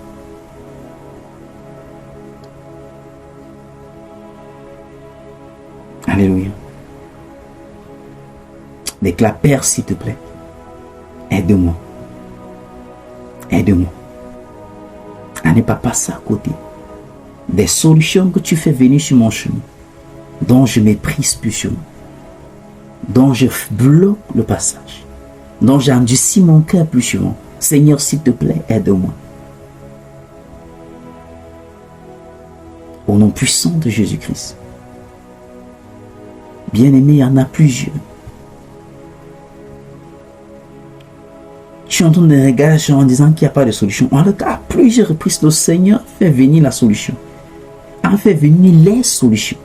[SPEAKER 1] Alléluia. Déclare, Père, s'il te plaît, aide-moi. Aide-moi à ne pas passer à côté des solutions que tu fais venir sur mon chemin, dont je méprise plus sur moi. dont je bloque le passage, dont j'endurcis mon cœur plus souvent. Seigneur, s'il te plaît, aide-moi. Au nom puissant de Jésus-Christ. Bien-aimé, il y en a plusieurs. Je suis en train de regarder en disant qu'il n'y a pas de solution. En tout cas, à plusieurs reprises, le Seigneur fait venir la solution. A fait venir les solutions.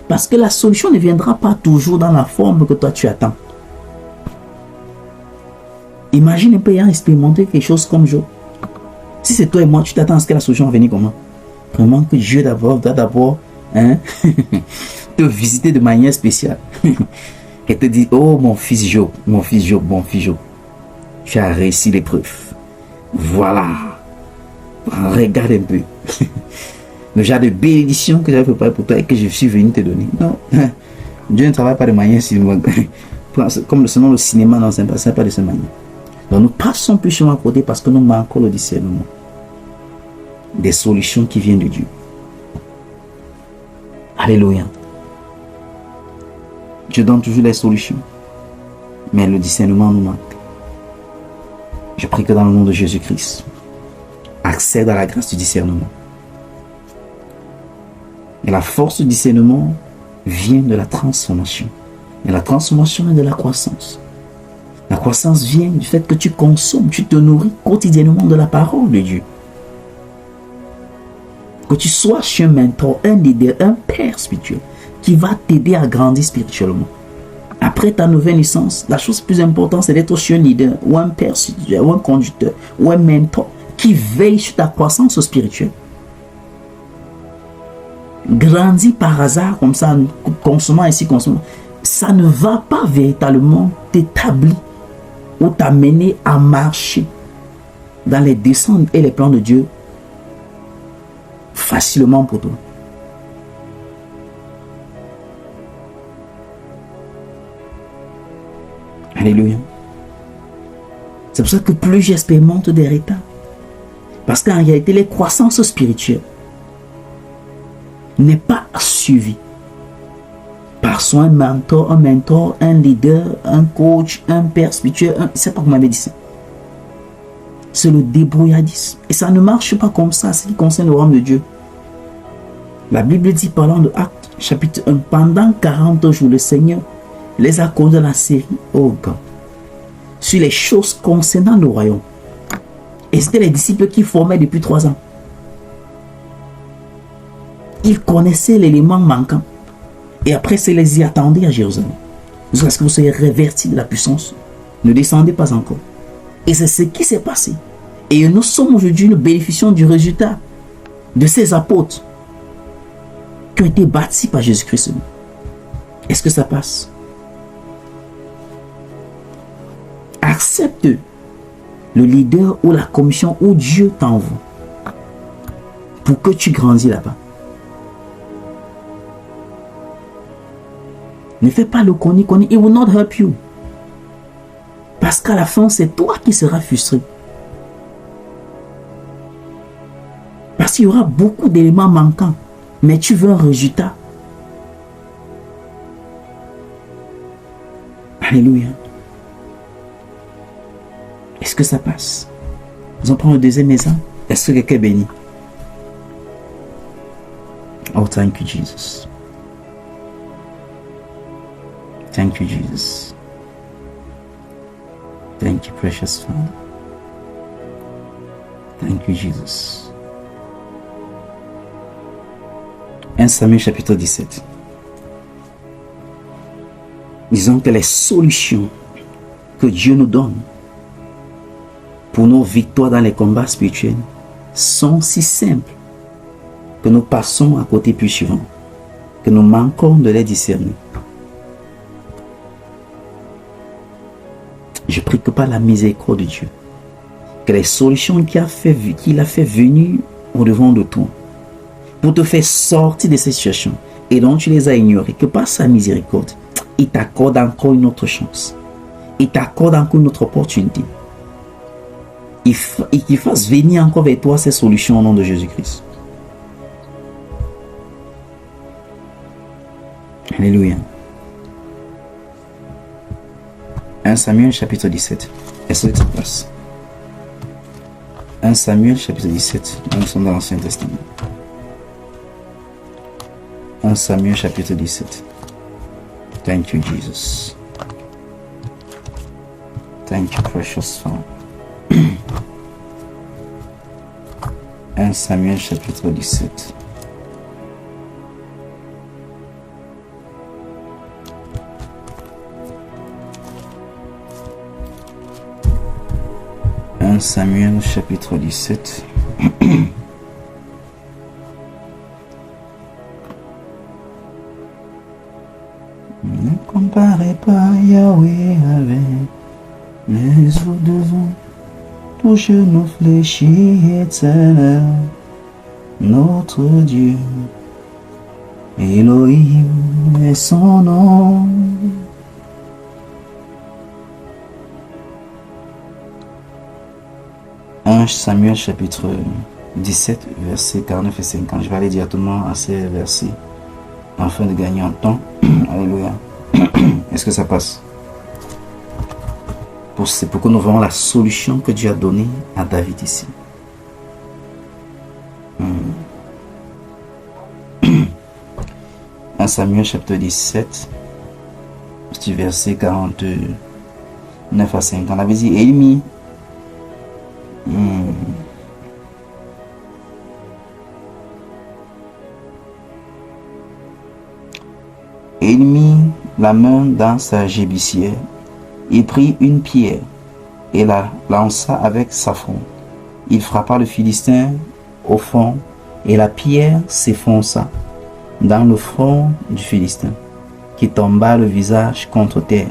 [SPEAKER 1] Parce que la solution ne viendra pas toujours dans la forme que toi tu attends. Imagine un peu ayant expérimenté quelque chose comme Job. Si c'est toi et moi, tu t'attends à ce que la solution va venir comment? Vraiment que Dieu doit d'abord te visiter de manière spéciale. Et te dire, oh mon fils Job, mon fils Job, mon fils Job. Tu as réussi l'épreuve. Voilà. Regarde un peu. Le genre de bénédiction que j'avais préparé pour toi et que je suis venu te donner. Non. Dieu ne travaille pas de manière comme selon le cinéma, non, c'est pas de cette manière. Donc nous passons plus souvent à côté parce que nous manquons le discernement. Des solutions qui viennent de Dieu. Alléluia. Dieu donne toujours les solutions. Mais le discernement nous manque. Je prie que dans le nom de Jésus-Christ, accède à la grâce du discernement. Et la force du discernement vient de la transformation. Et la transformation est de la croissance. La croissance vient du fait que tu consommes, tu te nourris quotidiennement de la parole de Dieu. Que tu sois chez un mentor, un leader, un père spirituel qui va t'aider à grandir spirituellement. Après ta nouvelle licence, la chose plus importante, c'est d'être chez un leader ou un père spirituel ou un conducteur ou un mentor qui veille sur ta croissance spirituelle. Grandir par hasard comme ça, consommant ici, consommant, ça ne va pas véritablement t'établir ou t'amener à marcher dans les desseins et les plans de Dieu facilement pour toi. Alléluia. C'est pour ça que plus j'expérimente des retards. Parce qu'en réalité, les croissances spirituelles n'est pas suivie par soit un mentor, un leader, un coach, un père spirituel, c'est pas comment m'avez dit ça. C'est le débrouillardisme. Et ça ne marche pas comme ça, ce qui concerne le royaume de Dieu. La Bible dit, parlant de Actes, chapitre 1, pendant 40 jours, le Seigneur les a conduits dans la série au camp sur les choses concernant le royaume. Et c'était les disciples qui formaient depuis 3 ans. Ils connaissaient l'élément manquant. Et après, c'est les y attendait à Jérusalem. Jusqu'à ce que vous soyez revêtis de la puissance. Ne descendez pas encore. Et c'est ce qui s'est passé. Et nous sommes aujourd'hui, nous bénéficions du résultat de ces apôtres qui ont été bâtis par Jésus-Christ. Est-ce que ça passe? Accepte le leader ou la commission où Dieu t'envoie pour que tu grandis là-bas. Ne fais pas le koni. It will not help you. Parce qu'à la fin, c'est toi qui seras frustré. Parce qu'il y aura beaucoup d'éléments manquants. Mais tu veux un résultat. Alléluia. Est-ce que ça passe? Nous allons prendre le deuxième exemple. Est-ce que quelqu'un est béni? Oh, thank you, Jesus. Thank you, Jesus. Thank you, precious Father. Thank you, Jesus. 1 Samuel chapitre 17. Disons que les solutions que Dieu nous donne pour nos victoires dans les combats spirituels sont si simples que nous passons à côté plus souvent, que nous manquons de les discerner. Je prie que par la miséricorde de Dieu, que les solutions qu'il a fait venir au devant de toi, pour te faire sortir de cette situation et dont tu les as ignorées, que par sa miséricorde, il t'accorde encore une autre chance. Il t'accorde encore une autre opportunité. Et qu'il fasse venir encore vers toi ces solutions au nom de Jésus-Christ. Alléluia. 1 Samuel chapitre 17. Est-ce que ça passe? 1 Samuel chapitre 17. Nous sommes dans l'Ancien Testament. 1 Samuel chapitre 17. Thank you, Jesus. Thank you, precious Father. 1 Samuel chapitre 17. Samuel chapitre 17. Ne comparez pas Yahweh avec les eaux devant, touche nos fléchis éternels, notre Dieu, Elohim est son nom. Samuel chapitre 17, versets 49 et 50. Je vais aller directement à ces versets afin de gagner en temps. Alléluia. Est-ce que ça passe? C'est pour que nous voyons la solution que Dieu a donnée à David ici. 1 Samuel chapitre 17, petit verset 49 à 50. On avait dit Élie. Il mit la main dans sa gébissière, il prit une pierre et la lança avec sa fronde. Il frappa le Philistin au front et la pierre s'enfonça dans le front du Philistin, qui tomba le visage contre terre.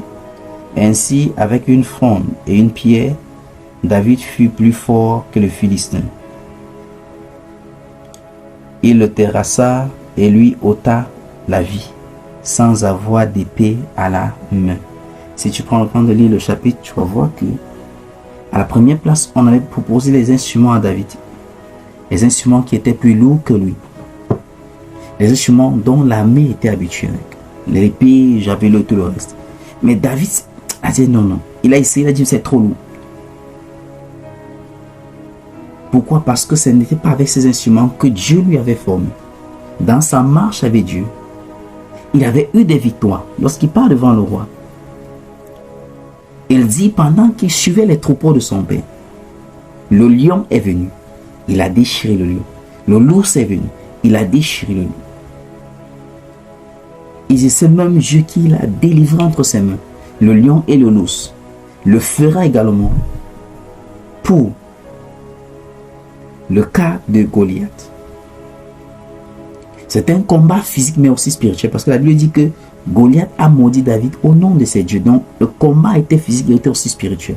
[SPEAKER 1] Ainsi, avec une fronde et une pierre, David fut plus fort que le Philistin. Il le terrassa et lui ôta la vie, sans avoir d'épée à la main. Si tu prends le temps de lire le chapitre, tu vas voir que à la première place, on avait proposé les instruments à David. Les instruments qui étaient plus lourds que lui. Les instruments dont l'armée était habituée. L'épée, javelot, tout le reste. Mais David a dit non. Il a essayé, il a dit c'est trop lourd. Pourquoi? Parce que ce n'était pas avec ces instruments que Dieu lui avait formé. Dans sa marche avec Dieu, il avait eu des victoires. Lorsqu'il part devant le roi, il dit pendant qu'il suivait les troupeaux de son père, le lion est venu, il a déchiré le lion. Le loup est venu, il a déchiré le lion. Il dit c'est même Dieu qui l'a délivré entre ses mains. Le lion et le loup le fera également pour le cas de Goliath. C'est un combat physique mais aussi spirituel, parce que la Bible dit que Goliath a maudit David au nom de ses dieux. Donc le combat était physique et était aussi spirituel.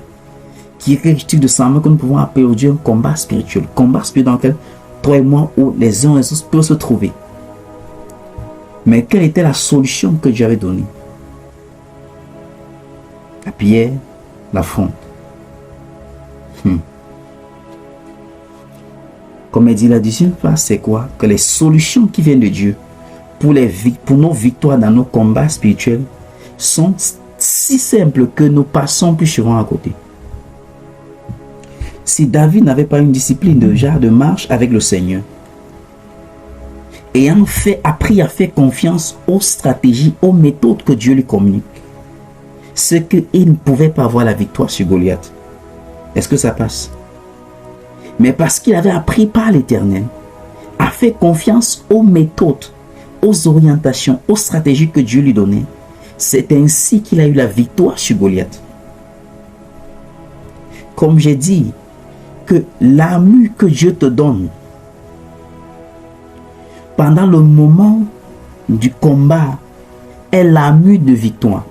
[SPEAKER 1] Qui est quelque chose de semblable que nous pouvons appeler aujourd'hui un combat spirituel. Combat spirituel dans lequel toi et moi ou les uns et les autres peuvent se trouver. Mais quelle était la solution que Dieu avait donnée? La pierre, la fronde. Comme il dit la deuxième place, c'est quoi? Que les solutions qui viennent de Dieu pour nos victoires dans nos combats spirituels sont si simples que nous passons plus souvent à côté. Si David n'avait pas une discipline de marche avec le Seigneur, ayant appris à faire confiance aux stratégies, aux méthodes que Dieu lui communique, c'est qu'il ne pouvait pas avoir la victoire sur Goliath. Est-ce que ça passe? Mais parce qu'il avait appris par l'Éternel à faire confiance aux méthodes, aux orientations, aux stratégies que Dieu lui donnait, c'est ainsi qu'il a eu la victoire sur Goliath. Comme j'ai dit, que l'armure que Dieu te donne pendant le moment du combat est l'armure de victoire.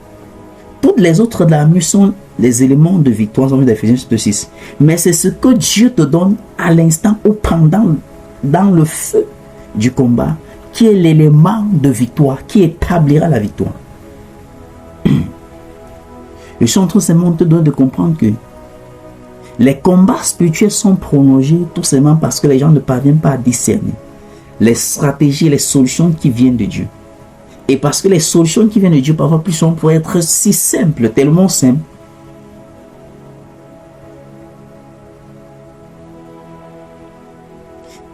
[SPEAKER 1] Toutes les autres armures sont les éléments de victoire, dans Ephésiens 6. Mais c'est ce que Dieu te donne à l'instant ou pendant, dans le feu du combat, qui est l'élément de victoire, qui établira la victoire. Je suis en train de comprendre que les combats spirituels sont prolongés tout simplement parce que les gens ne parviennent pas à discerner les stratégies, les solutions qui viennent de Dieu. Et parce que les solutions qui viennent de Dieu parfois plus sont pour être si simples, tellement simples,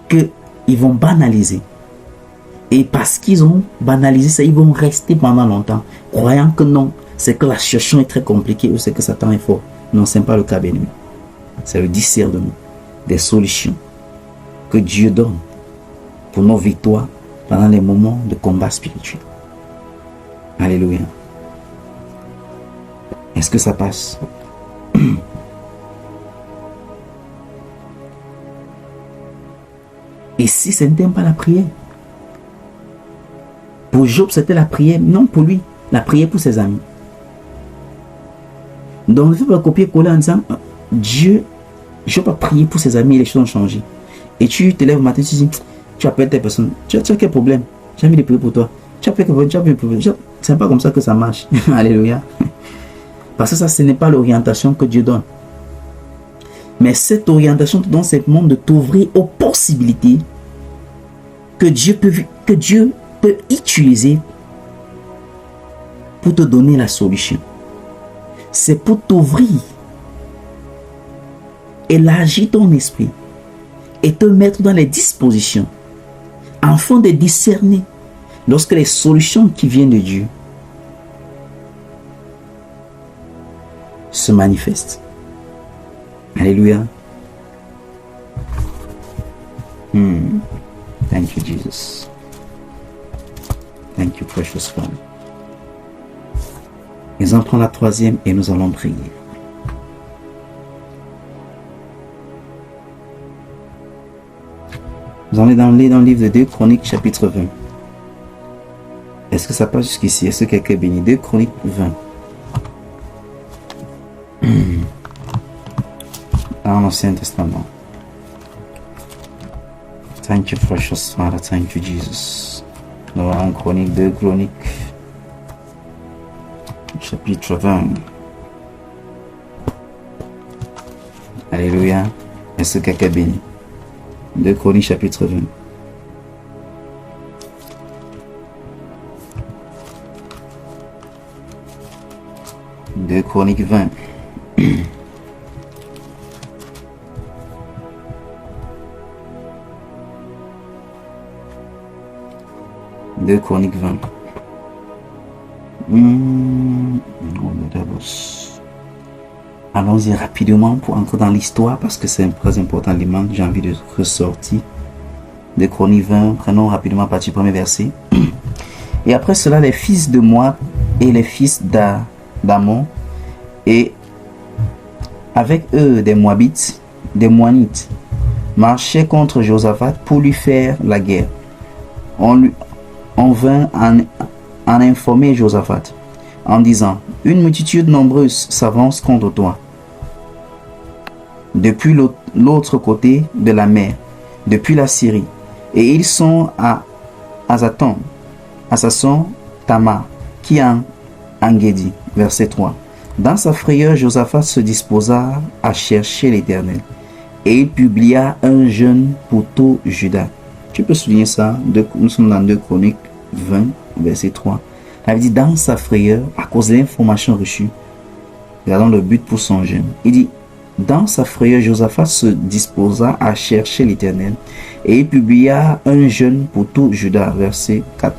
[SPEAKER 1] qu'ils vont banaliser. Et parce qu'ils ont banalisé ça, ils vont rester pendant longtemps, croyant que non, c'est que la situation est très compliquée ou c'est que Satan est fort. Non, ce n'est pas le cas, bien-aimé. C'est le discernement des solutions que Dieu donne pour nos victoires pendant les moments de combat spirituel. Alléluia. Est-ce que ça passe? Et si ce n'était pas la prière? Pour Job, c'était la prière, non pour lui, la prière pour ses amis. Donc, il ne faut pas copier-coller en disant, Dieu, Job a prié pour ses amis et les choses ont changé. Et tu te lèves au matin, tu dis, tu appelles telle personne, tu as quel problème? J'ai envie de prier pour toi. Tu as quel problème? C'est pas comme ça que ça marche. Alléluia. Parce que ça, ce n'est pas l'orientation que Dieu donne. Mais cette orientation te donne simplement de t'ouvrir aux possibilités que Dieu peut utiliser pour te donner la solution. C'est pour t'ouvrir, élargir ton esprit et te mettre dans les dispositions afin de discerner lorsque les solutions qui viennent de Dieu se manifestent. Alléluia. Thank you, Jesus. Thank you, precious Father. Nous en prenons la troisième et nous allons prier. Nous allons dans le livre de 2 Chroniques, chapitre 20. Est-ce que ça passe jusqu'ici? Est-ce que quelqu'un est béni? 2 Chroniques 20. Dans l'Ancien Testament. Thank you, precious Father. Thank you, Jesus. Nous allons en Chronique 2 Chroniques, chapitre 20. Alléluia. Est-ce que quelqu'un est béni? 2 Chroniques, chapitre 20. Deux Chroniques 20. Deux Chroniques 20. Allons-y rapidement pour entrer dans l'histoire parce que c'est très important l'élément que j'ai envie de ressortir. Deux Chroniques 20, prenons rapidement à partir du premier verset. Et après cela, les fils de Moab et les fils d'Ammon et avec eux des Moabites, des Moanites, marchaient contre Josaphat pour lui faire la guerre. On vint en informer Josaphat en disant: une multitude nombreuse s'avance contre toi depuis l'autre côté de la mer, depuis la Syrie, et ils sont à Assasson Tamar, qui est en Engedi. Verset 3. Dans sa frayeur, Josaphat se disposa à chercher l'Éternel, et il publia un jeûne pour tout Juda. Tu peux souligner ça, nous sommes dans 2 Chroniques 20, verset 3. Il avait dit dans sa frayeur, à cause de l'information reçue, regardons le but pour son jeûne. Il dit, dans sa frayeur, Josaphat se disposa à chercher l'Éternel, et il publia un jeûne pour tout Juda. Verset 4.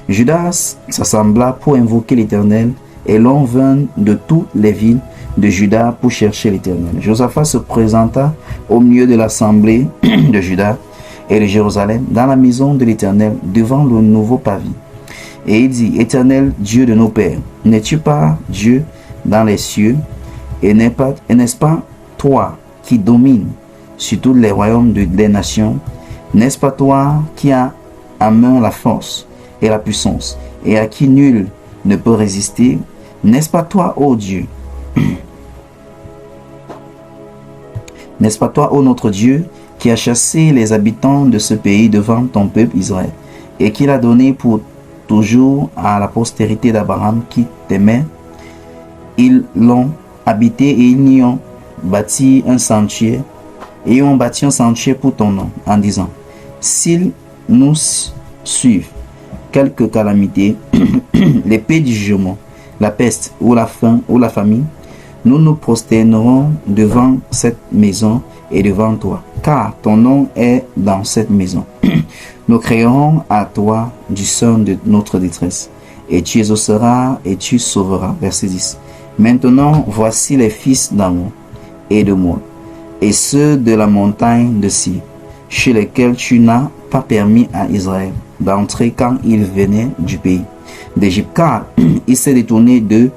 [SPEAKER 1] Judas s'assembla pour invoquer l'Éternel, et l'on vint de toutes les villes de Juda pour chercher l'Éternel. Josaphat se présenta au milieu de l'assemblée de Juda et de Jérusalem, dans la maison de l'Éternel, devant le nouveau pavis. Et il dit: Éternel, Dieu de nos pères, n'es-tu pas Dieu dans les cieux, et n'est-ce pas toi qui domines sur tous les royaumes des nations? N'est-ce pas toi qui as à main la force et la puissance, et à qui nul ne peut résister? N'est-ce pas toi, ô Dieu? N'est-ce pas toi, ô notre Dieu, qui a chassé les habitants de ce pays devant ton peuple Israël, et qui l'a donné pour toujours à la postérité d'Abraham qui t'aimait? Ils l'ont habité et ils y ont bâti un sanctuaire, et ils ont bâti un sanctuaire pour ton nom, en disant: s'ils nous suivent quelque calamité, l'épée du jugement, la peste ou la faim ou la famine, nous nous prosternerons devant cette maison et devant toi, car ton nom est dans cette maison. Nous crierons à toi du sein de notre détresse, et tu exauceras et tu sauveras. Verset 10. Maintenant, voici les fils d'Amon et de Moab, et ceux de la montagne de Sir, chez lesquels tu n'as pas permis à Israël d'entrer quand il venait du pays d'Égypte, car il s'est détourné d'eux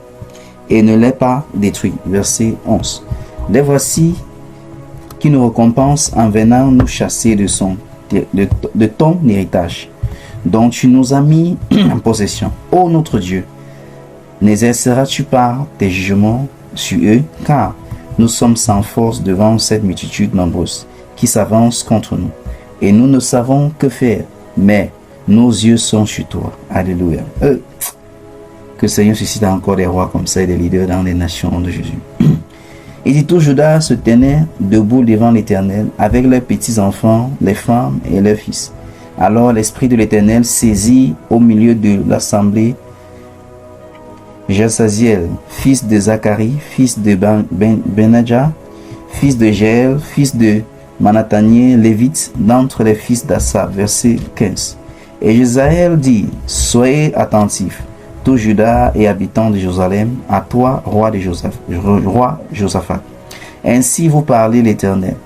[SPEAKER 1] et ne l'est pas détruit. Verset 11. Les voici qui nous récompense en venant nous chasser de ton héritage, dont tu nous as mis en possession. Ô notre Dieu, n'exerceras-tu pas tes jugements sur eux, car nous sommes sans force devant cette multitude nombreuse qui s'avance contre nous, et nous ne savons que faire, mais nos yeux sont sur toi. Alléluia. Que le Seigneur suscite encore des rois comme ça et des leaders dans les nations de Jésus. Et dit tout Juda se tenait debout devant l'Éternel avec leurs petits-enfants, les femmes et leurs fils. Alors l'Esprit de l'Éternel saisit au milieu de l'assemblée Jasaziel, fils de Zacharie, fils de Benadja, fils de Jéel, fils de Manathaniel, lévite, d'entre les fils d'Assa. Verset 15. Et Jézaël dit, soyez attentifs, tout Juda et habitants de Jérusalem, à toi, roi Josaphat. Ainsi vous parlez l'Éternel.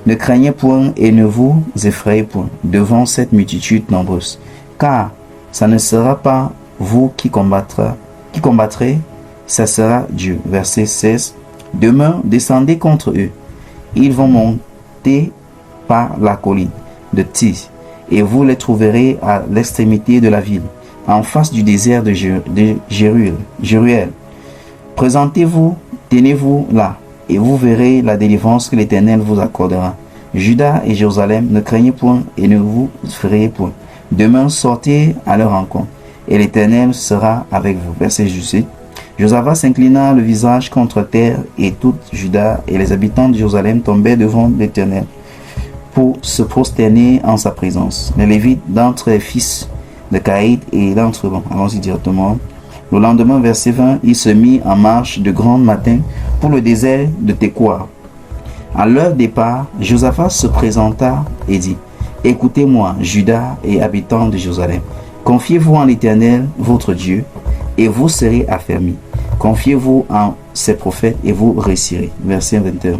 [SPEAKER 1] Ne craignez point et ne vous effrayez point devant cette multitude nombreuse, car ça ne sera pas vous qui combattrez, ça sera Dieu. Verset 16. Demain, descendez contre eux. Ils vont monter par la colline de Tis, et vous les trouverez à l'extrémité de la ville, en face du désert de Jéruel. Présentez-vous, tenez-vous là, et vous verrez la délivrance que l'Éternel vous accordera. Juda et Jérusalem, ne craignez point et ne vous effrayez point. Demain, sortez à leur rencontre, et l'Éternel sera avec vous. Verset 18. Josaphat s'inclina le visage contre terre, et tout Juda et les habitants de Jérusalem tombaient devant l'Éternel pour se prosterner en sa présence. Les Lévites d'entre les fils de Caïd et d'entre eux. Allons-y directement. Le lendemain, verset 20, il se mit en marche de grand matin pour le désert de Tekoa. À leur départ, Josaphat se présenta et dit, écoutez-moi, Juda et habitants de Jérusalem. Confiez-vous en l'Éternel, votre Dieu, et vous serez affermis. Confiez-vous en ses prophètes et vous réussirez. Verset 21.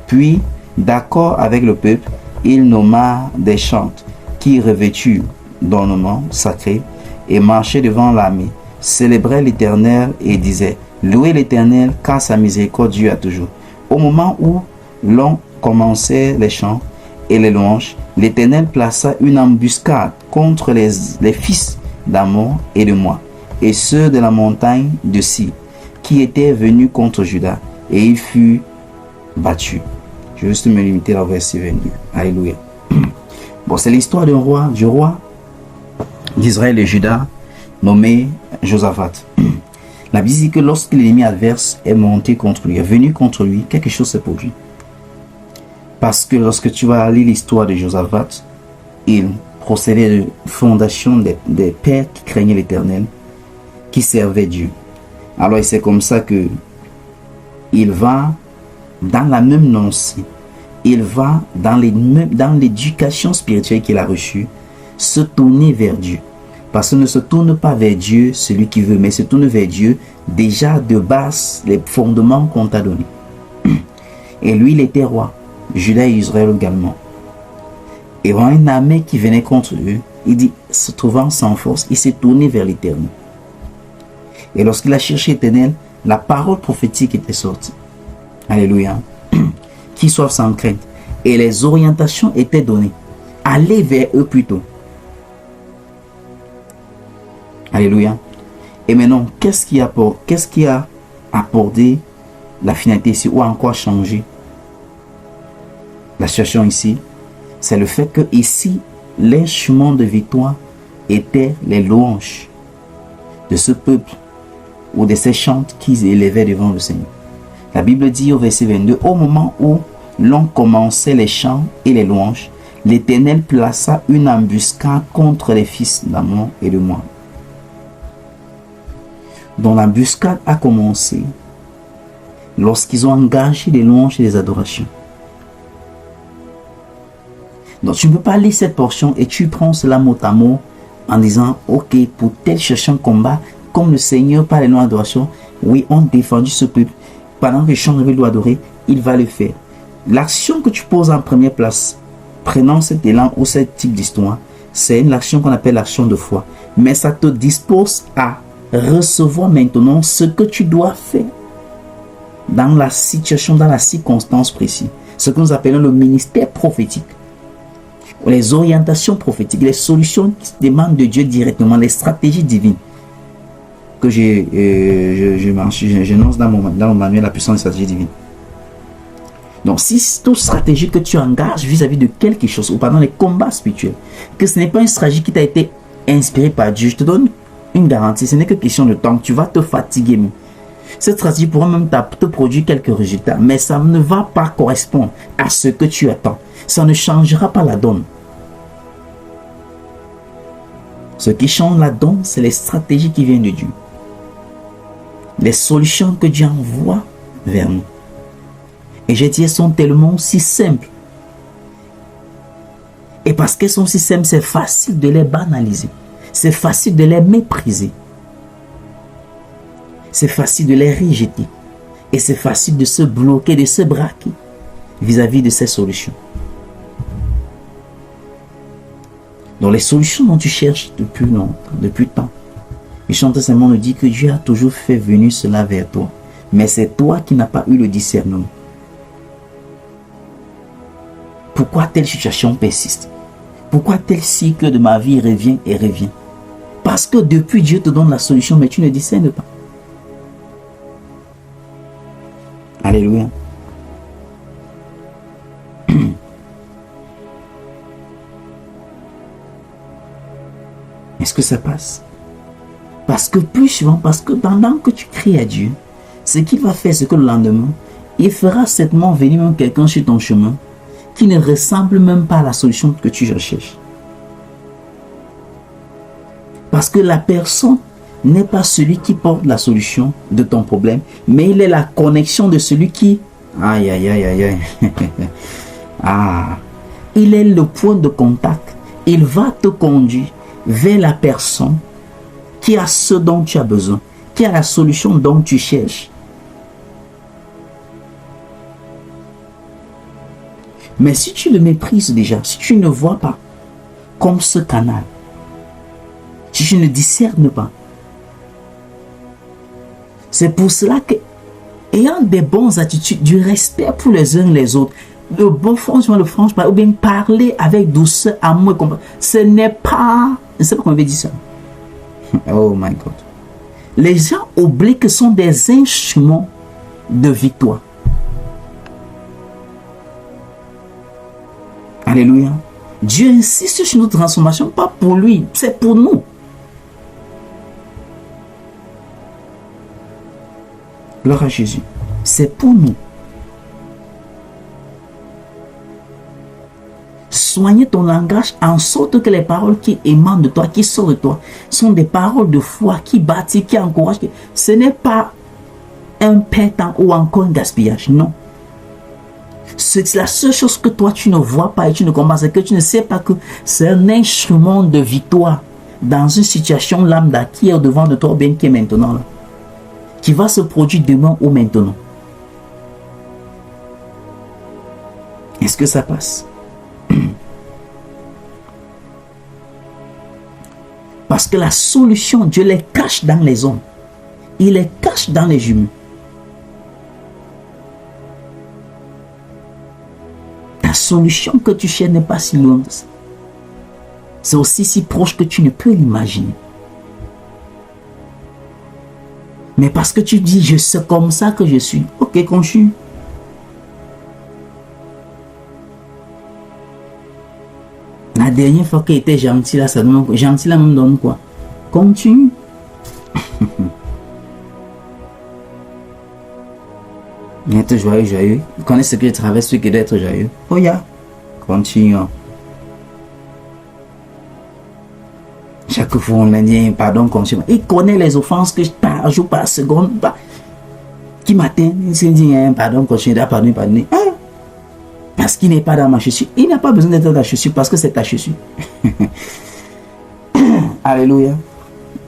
[SPEAKER 1] Puis, d'accord avec le peuple, il nomma des chantres qui, revêtus d'ornements sacrés et marchaient devant l'armée, célébraient l'Éternel et disaient, louez l'Éternel car sa miséricorde dure à toujours. Au moment où l'on commençait les chants et les louanges, l'Éternel plaça une embuscade contre les fils d'Amon et de Moab, et ceux de la montagne de Sir, qui étaient venus contre Juda, et il fut battu. Je vais juste me limiter au verset 22. Alléluia. Bon, c'est l'histoire du roi d'Israël et Juda, nommé Josaphat. La Bible dit que lorsque l'ennemi adverse est monté contre lui, est venu contre lui, quelque chose s'est produit. Parce que lorsque tu vas lire l'histoire de Josaphat, il procédait de fondation des pères qui craignaient l'Éternel, qui servaient Dieu. Alors c'est comme ça que il va dans la même lancée, il va dans l'éducation spirituelle qu'il a reçue, se tourner vers Dieu. Parce qu'il ne se tourne pas vers Dieu celui qui veut, mais se tourne vers Dieu déjà de base, les fondements qu'on t'a donnés. Et lui, il était roi, Juda et Israël également. Et voyant une armée qui venait contre eux, il dit, se trouvant sans force, il s'est tourné vers l'Éternel. Et lorsqu'il a cherché l'Éternel, la parole prophétique était sortie. Alléluia. Qu'ils soient sans crainte. Et les orientations étaient données. Allez vers eux plutôt. Alléluia. Et maintenant, qu'est-ce qui a apporté la finalité ici ou encore changé la situation ici? C'est le fait que ici, l'instrument de victoire était les louanges de ce peuple ou de ces chantes qu'ils élevaient devant le Seigneur. La Bible dit au verset 22, au moment où l'on commençait les chants et les louanges, l'Éternel plaça une embuscade contre les fils d'Amon et de Moab. Donc l'embuscade a commencé, lorsqu'ils ont engagé des louanges et des adorations. Donc tu ne peux pas lire cette portion et tu prends cela mot à mot en disant ok, pour tel cherchant combat, comme le Seigneur par les noms d'adoration, oui, on défendu ce peuple. Pendant que le chant doit adorer, il va le faire. L'action que tu poses en première place, prenant cet élan ou ce type d'histoire, c'est une action qu'on appelle l'action de foi. Mais ça te dispose à recevoir maintenant ce que tu dois faire dans la situation, dans la circonstance précise. Ce que nous appelons le ministère prophétique. Les orientations prophétiques, les solutions qui demandent de Dieu directement, les stratégies divines que j'énonce dans mon manuel La puissance des stratégies divines. Donc, si toute stratégie que tu engages vis-à-vis de quelque chose ou pendant les combats spirituels, que ce n'est pas une stratégie qui t'a été inspirée par Dieu, je te donne une garantie, ce n'est que question de temps, tu vas te fatiguer. Cette stratégie pourra même te produire quelques résultats, mais ça ne va pas correspondre à ce que tu attends. Ça ne changera pas la donne. Ce qui change la donne, c'est les stratégies qui viennent de Dieu. Les solutions que Dieu envoie vers nous. Et j'ai dit, elles sont tellement si simples. Et parce qu'elles sont si simples, c'est facile de les banaliser. C'est facile de les mépriser. C'est facile de les rejeter. Et c'est facile de se bloquer, de se braquer vis-à-vis de ces solutions. Donc les solutions dont tu cherches depuis longtemps, depuis tant, le chanteur simplement nous dit que Dieu a toujours fait venir cela vers toi. Mais c'est toi qui n'as pas eu le discernement. Pourquoi telle situation persiste? Pourquoi tel cycle de ma vie revient et revient? Parce que depuis Dieu te donne la solution, mais tu ne discernes pas. Alléluia. Est-ce que ça passe? Parce que plus souvent, parce que pendant que tu cries à Dieu, ce qu'il va faire, c'est que le lendemain, il fera certainement venir même quelqu'un sur ton chemin qui ne ressemble même pas à la solution que tu recherches. Parce que la personne n'est pas celui qui porte la solution de ton problème, mais il est la connexion de celui qui... Aïe, aïe, aïe, aïe, aïe. Ah, il est le point de contact. Il va te conduire vers la personne qui a ce dont tu as besoin, qui a la solution dont tu cherches. Mais si tu le méprises déjà, si tu ne vois pas comme ce canal, si tu ne discernes pas, c'est pour cela que, ayant des bonnes attitudes, du respect pour les uns les autres, le bon franchement, le franchement, ou bien parler avec douceur, amour et compassion, ce n'est pas, je ne sais pas comment on veut dire ça. Oh my God. Les gens oublient que ce sont des instruments de victoire. Alléluia. Dieu insiste sur notre transformation, pas pour lui, c'est pour nous. Gloire à Jésus. C'est pour nous. Soignez ton langage en sorte que les paroles qui émanent de toi, qui sortent de toi, sont des paroles de foi qui bâtissent, qui encouragent. Ce n'est pas un perdant ou encore un gaspillage, non. C'est la seule chose que toi tu ne vois pas et tu ne comprends pas, c'est que tu ne sais pas que c'est un instrument de victoire dans une situation lambda qui est au devant de toi, bien qui est maintenant là, qui va se produire demain ou maintenant. Est-ce que ça passe? Parce que la solution, Dieu les cache dans les hommes. Il les cache dans les jumeaux. La solution que tu cherches n'est pas si loin de ça. C'est aussi si proche que tu ne peux l'imaginer. Mais parce que tu dis, je sais comme ça que je suis. Ok, continue. La dernière fois qu'il était gentil là, ça donne quoi? Gentil là même donne quoi? Continue. Être joyeux, joyeux. Il connaît ce que je traverse, ce qui doit être joyeux. Oh ya, continue. Chaque fois on a dit pardon, continue. Il connaît les offenses que par jour, par seconde. qui m'atteint, il se dit, pardon, continue à pardonner. Parce qu'il n'est pas dans ma chaussure. Il n'a pas besoin d'être dans ta chaussure parce que c'est ta chaussure. Alléluia.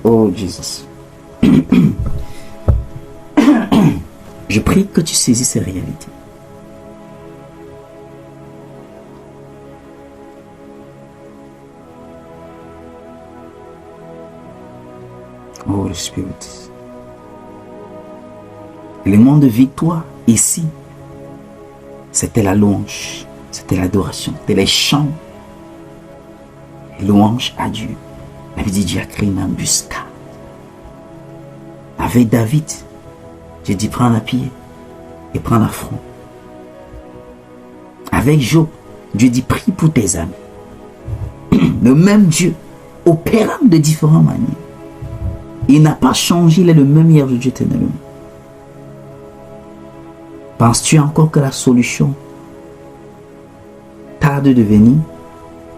[SPEAKER 1] Oh, Jesus. Je prie que tu saisis ces réalités. Oh, le Spirit. L'élément de victoire ici, c'était la louange, c'était l'adoration, c'était les chants. Louange à Dieu. La Bible dit Dieu a créé une embuscade. Avec David, Dieu dit prends la pierre et prends la front. Avec Job, Dieu dit prie pour tes amis. Le même Dieu, opérant de différentes manières. Il n'a pas changé, il est le même hier de Dieu éternellement. Penses-tu encore que la solution tarde de venir?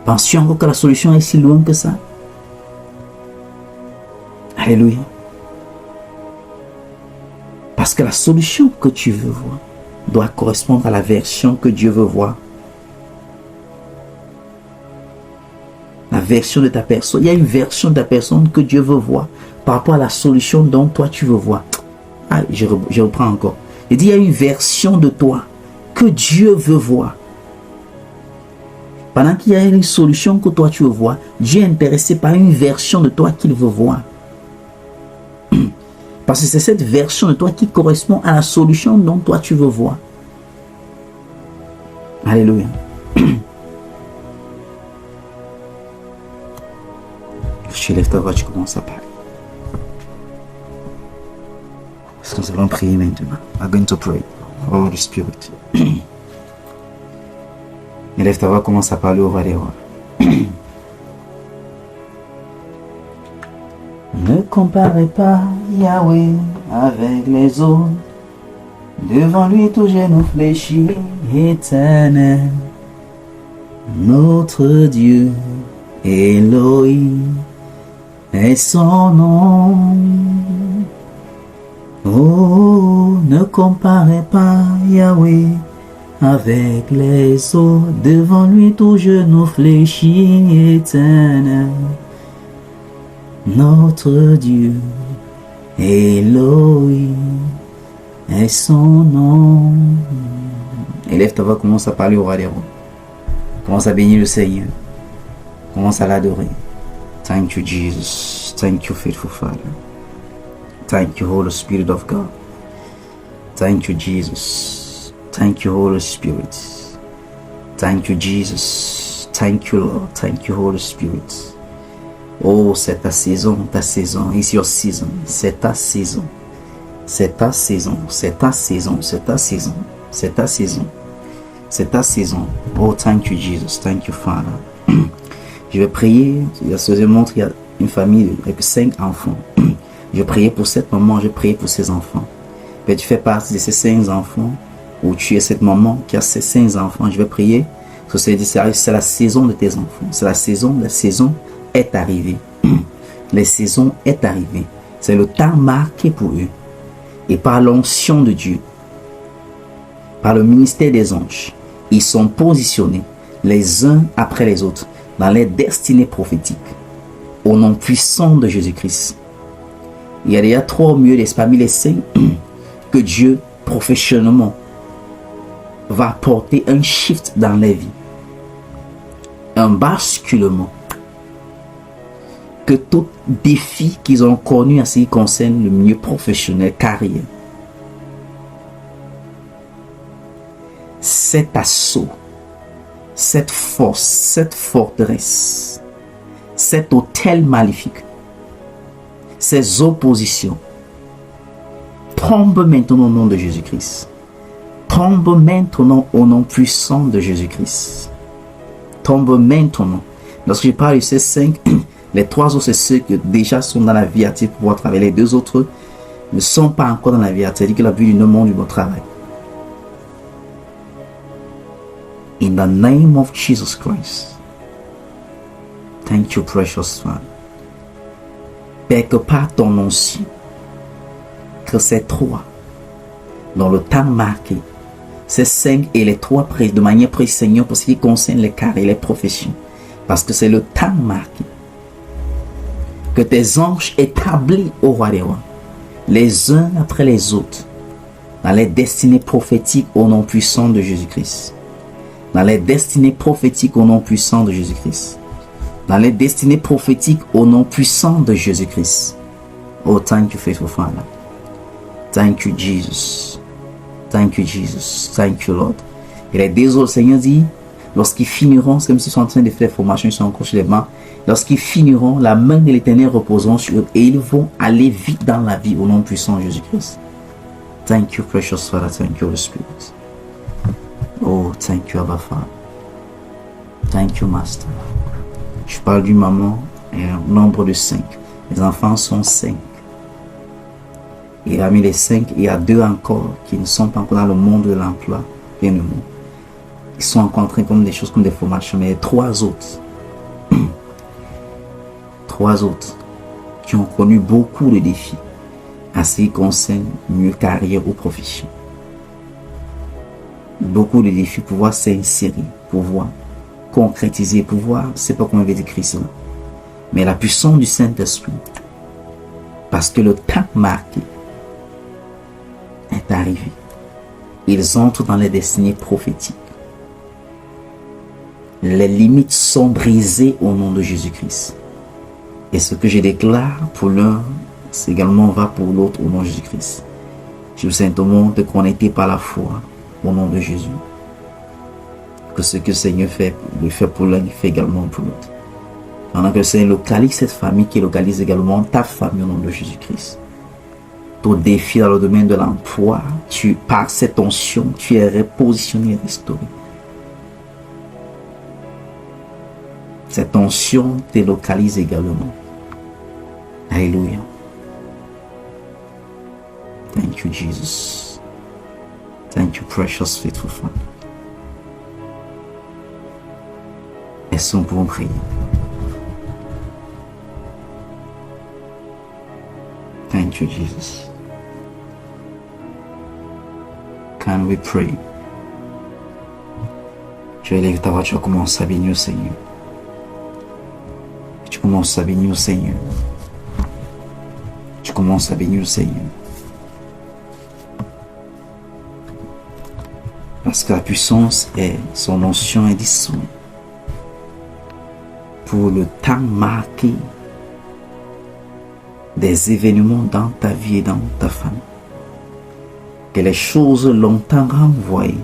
[SPEAKER 1] Penses-tu encore que la solution est si loin que ça? Alléluia. Parce que la solution que tu veux voir doit correspondre à la version que Dieu veut voir. La version de ta personne. Il y a une version de ta personne que Dieu veut voir par rapport à la solution dont toi tu veux voir. Je reprends encore. Il dit il y a une version de toi que Dieu veut voir. Pendant qu'il y a une solution que toi tu veux voir, Dieu est intéressé par une version de toi qu'il veut voir. Parce que c'est cette version de toi qui correspond à la solution dont toi tu veux voir. Alléluia. Tu lèves ta voix, tu commences à parler. Est-ce que nous allons prier maintenant? I'm going to pray. Holy Spirit. Élève ta voix, commence à parler au roi des rois. Ne comparez pas Yahweh avec les autres. Devant lui tout genou fléchi, éternel. Notre Dieu, Elohim, est son nom. Oh, ne comparez pas Yahweh avec les autres. Devant lui tout genou fléchi, éternel. Notre Dieu, Elohim, est son nom. Élève ta voix, commence à parler au roi des rois. Commence à bénir le Seigneur. Commence à l'adorer. Thank you, Jesus. Thank you, faithful Father. Thank you, Holy Spirit of God. Thank you, Jesus. Thank you, Holy Spirit. Thank you, Jesus. Thank you, Lord. Thank you, Holy Spirit. Oh, c'est ta saison, ta saison. It's your season. C'est ta saison. C'est ta saison. C'est ta saison. C'est ta saison. C'est ta saison. C'est ta saison. Oh, thank you, Jesus. Thank you, Father. Je vais prier. Je montre, il y a une famille avec 5 enfants. Je vais prier pour cette maman, je vais prier pour ses enfants. Mais tu fais partie de ces 5 enfants, ou tu es cette maman qui a ces 5 enfants. Je vais prier. C'est la saison de tes enfants. C'est la saison est arrivée. Les saisons est arrivée. C'est le temps marqué pour eux. Et par l'onction de Dieu, par le ministère des anges, ils sont positionnés les uns après les autres dans les destinées prophétiques. Au nom puissant de Jésus-Christ. Il y a déjà 3 mieux parmi les 5 que Dieu professionnellement va apporter un shift dans les vies. Un basculement. Que tout défi qu'ils ont connu en ce qui concerne le milieu professionnel, carrière, cet assaut, cette force, cette forteresse, cet hôtel maléfique, ces oppositions, tombent maintenant au nom de Jésus-Christ. Tombe maintenant au nom puissant de Jésus-Christ. Tombe maintenant. Lorsque je parle de ces 5, les 3 autres, c'est ceux qui déjà sont dans la vie active pour pouvoir travailler. Les 2 autres ne sont pas encore dans la vie active. C'est-à-dire que la vie du monde du bon travail. In the name of Jesus Christ. Thank you, precious Father. Père, que par ton onction, que ces 3 dans le temps marqué. Ces 5 et les 3 de manière précise, Seigneur, pour ce qui concerne les carrés et les professions. Parce que c'est le temps marqué. Que tes anges établis au roi des rois, les uns après les autres, dans les destinées prophétiques au nom puissant de Jésus-Christ. Dans les destinées prophétiques au nom puissant de Jésus-Christ. Dans les destinées prophétiques au nom puissant de Jésus-Christ. Oh, thank you, faithful Father. Thank you, Jesus. Thank you, Jesus. Thank you, Lord. Et les deux autres, Seigneur dit, lorsqu'ils finiront, c'est comme s'ils sont en train de faire formation, ils sont encore sur les bancs. Lorsqu'ils finiront, la main de l'Éternel reposera sur eux et ils vont aller vite dans la vie au nom puissant de Jésus-Christ. Thank you, precious Father. Thank you, Holy Spirit. Oh, thank you, Abba Father. Thank you, Master. Je parle d'une maman et un nombre de 5. Les enfants sont 5. Et parmi les 5, il y a 2 encore qui ne sont pas encore dans le monde de l'emploi. Bien le monde. Ils sont encore en train comme des choses comme des formations, mais 3 autres. 3 autres qui ont connu beaucoup de défis à ce qui concerne mieux carrière ou profession. Beaucoup de défis pour pouvoir s'insérer, pour pouvoir concrétiser, pour voir, c'est pas comment il veut décrire cela, mais la puissance du Saint-Esprit, parce que le temps marqué est arrivé. Ils entrent dans les destinées prophétiques. Les limites sont brisées au nom de Jésus-Christ. Et ce que je déclare pour l'un, c'est également va pour l'autre au nom de Jésus-Christ. Je vous simplement te connecter par la foi au nom de Jésus. Que ce que le Seigneur fait, il fait pour l'un, il fait également pour l'autre. Pendant que le Seigneur localise cette famille, qui localise également ta famille au nom de Jésus-Christ. Ton défi dans le domaine de l'emploi, par cette onction, tu es repositionné et restauré. Cette onction te localise également. Alléluia. Thank you, Jesus. Thank you, precious, faithful Father. Est-ce qu'on peut prier? Thank you, Jesus. Can we pray? Tu élèves ta voix, tu commences à bénir au Seigneur. Tu commences à bénir au Seigneur. Tu commences à bénir au Seigneur. Parce que la puissance est, son onction est dissoute. Pour le temps marqué des événements dans ta vie et dans ta famille. Que les choses longtemps renvoyées,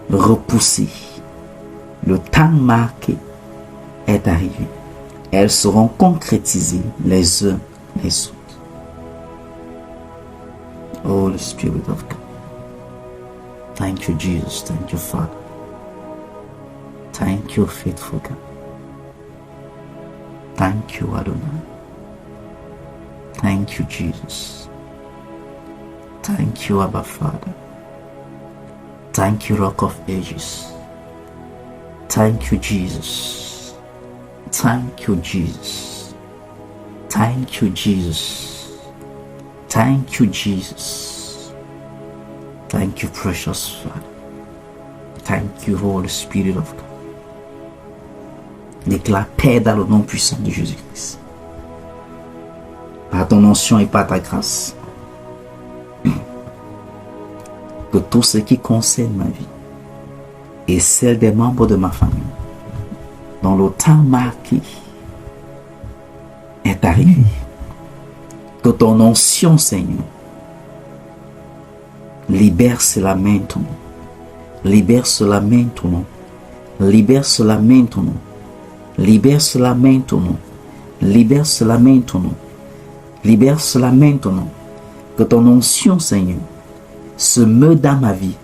[SPEAKER 1] repoussées, le temps marqué est arrivé. Elles seront concrétisées les uns les autres. Oh, the Spirit of God. Thank you, Jesus. Thank you, Father. Thank you, faithful God. Thank you, Adonai. Thank you, Jesus. Thank you, Abba Father. Thank you, Rock of Ages. Thank you, Jesus. Thank you, Jesus. Thank you, Jesus. Thank you, Jesus. Thank you, precious Father. Thank you, Holy Spirit of God. Déclare paix dans le nom puissant de Jésus-Christ. Par ton onction et par ta grâce. Que tout ce qui concerne ma vie et celle des membres de ma famille, dans le temps marqué, est arrivé. Que ton onction, Seigneur, libère cela maintenant. Libère cela maintenant. Libère cela maintenant. Libère cela maintenant. Libère cela maintenant. Libère cela maintenant. Que ton onction, Seigneur, se meut dans ma vie,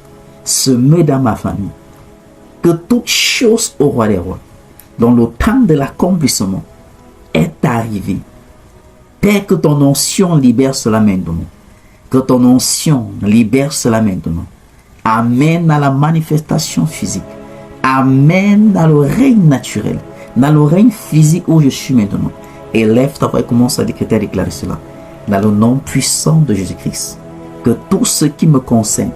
[SPEAKER 1] se meut dans ma famille. Que toute chose au roi des rois, dans le temps de l'accomplissement, est arrivée. Père, que ton onction libère cela maintenant. Que ton onction libère cela maintenant. Amène à la manifestation physique. Amène dans le règne naturel. Dans le règne physique où je suis maintenant. Et lève ta voix et commence à décréter, à déclarer cela. Dans le nom puissant de Jésus-Christ. que tout ce qui me concerne,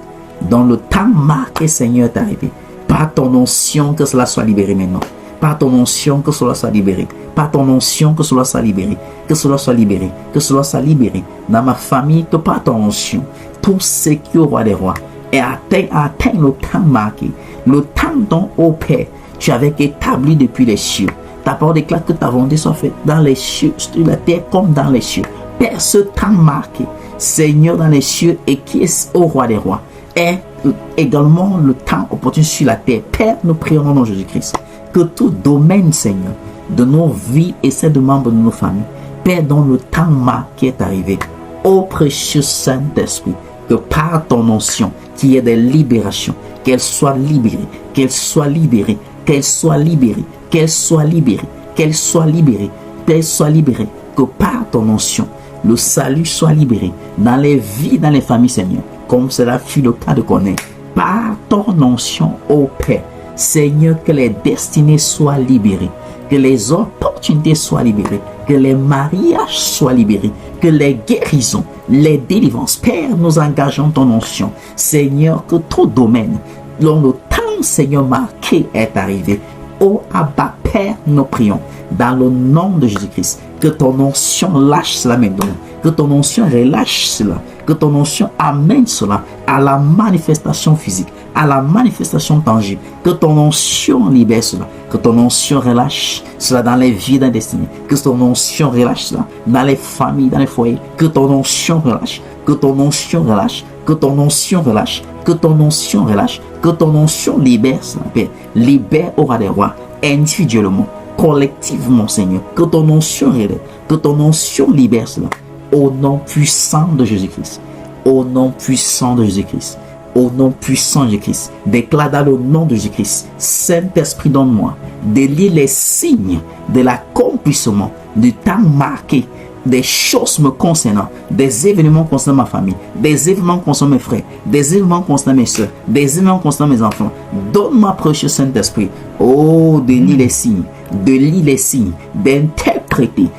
[SPEAKER 1] dans le temps marqué, Seigneur, est arrivé. Par ton onction, que cela soit libéré maintenant. Par ton onction, que cela soit libéré. Par ton onction, que cela soit libéré. Que cela soit libéré. Que cela soit libéré. Dans ma famille, que par ton onction, tout ce qui au roi des rois est atteint le temps marqué. Le temps dont, ô Père, tu avais établi depuis les cieux. Ta parole déclare que ta volonté soit faite dans les cieux, sur la terre comme dans les cieux. Père, ce temps marqué, Seigneur, dans les cieux et qui est au roi des rois, est également le temps opportun sur la terre. Père, nous prions au nom de Jésus-Christ. Que tout domaine, Seigneur, de nos vies et celles de membres de nos familles, Père, dont le temps marqué est arrivé, ô précieux Saint-Esprit, que par ton onction, qu'il y ait des libérations, qu'elles soient libérées, qu'elles soient libérées, qu'elles soient libérées, qu'elles soient libérées, qu'elles soient libérées, qu'elles soient libérées, que par ton onction, le salut soit libéré dans les vies, dans les familles, Seigneur, comme cela fut le cas de connaître. Par ton onction, ô Père, Seigneur, que les destinées soient libérées, que les opportunités soient libérées, que les mariages soient libérés, que les guérisons, les délivrances. Père, nous engageons ton onction. Seigneur, que tout domaine, dont le temps, Seigneur, marqué est arrivé. Ô Abba, Père, nous prions, dans le nom de Jésus-Christ, que ton onction lâche cela maintenant, que ton onction relâche cela, que ton onction amène cela à la manifestation physique, à la manifestation tangible, que ton onction libère cela, que ton onction relâche cela dans les vies d'un destiné, que ton onction relâche cela dans les familles, dans les foyers, que ton onction relâche, que ton onction relâche, que ton onction relâche, que ton onction relâche, que ton onction libère cela, Père, libère au roi des rois, individuellement, collectivement, Seigneur, que ton onction relève, que ton onction libère cela, au nom puissant de Jésus-Christ, au nom puissant de Jésus-Christ, au nom puissant de Jésus-Christ. Déclare dans le nom de Jésus-Christ, Saint-Esprit, donne-moi de lire les signes de l'accomplissement du temps marqué, des choses me concernant, des événements concernant ma famille, des événements concernant mes frères, des événements concernant mes soeurs, des événements concernant mes enfants. Donne-moi, précieux Saint-Esprit, oh, de lire les signes, d'interpréter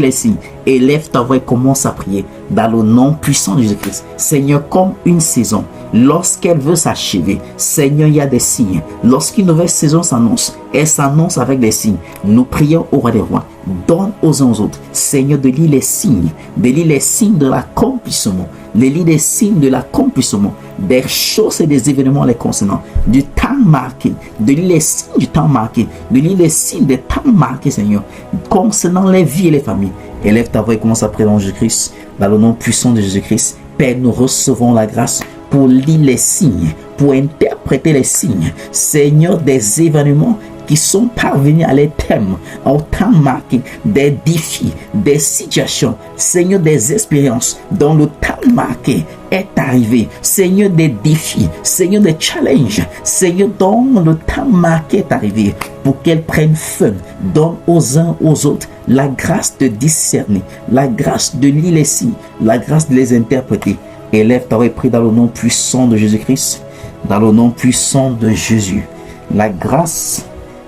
[SPEAKER 1] les signes. Élève ta voix et commence à prier dans le nom puissant de Jésus-Christ. Seigneur, comme une saison, lorsqu'elle veut s'achever, Seigneur, il y a des signes. Lorsqu'une nouvelle saison s'annonce, elle s'annonce avec des signes. Nous prions au roi des rois. Donne aux uns aux autres, Seigneur, de lire les signes de l'accomplissement, les signes de l'accomplissement des choses et des événements les concernant, du temps marqué, de lire les signes du temps marqué, de lire les signes des temps marqués, Seigneur, concernant les vies et les familles. Élève ta voix et commence à prier dans Jésus-Christ, dans le nom puissant de Jésus-Christ. Père, nous recevons la grâce pour lire les signes, pour interpréter les signes, Seigneur, des événements qui sont parvenus à leur thème, au temps marqué, des défis, des situations, Seigneur, des expériences dont le temps marqué est arrivé, Seigneur, des défis, Seigneur, des challenges, Seigneur, dont le temps marqué est arrivé, pour qu'elles prennent fin. Donne aux uns aux autres la grâce de discerner, la grâce de lire les signes, la grâce de les interpréter. Élève ta voix et prie dans le nom puissant de Jésus-Christ, dans le nom puissant de Jésus. La grâce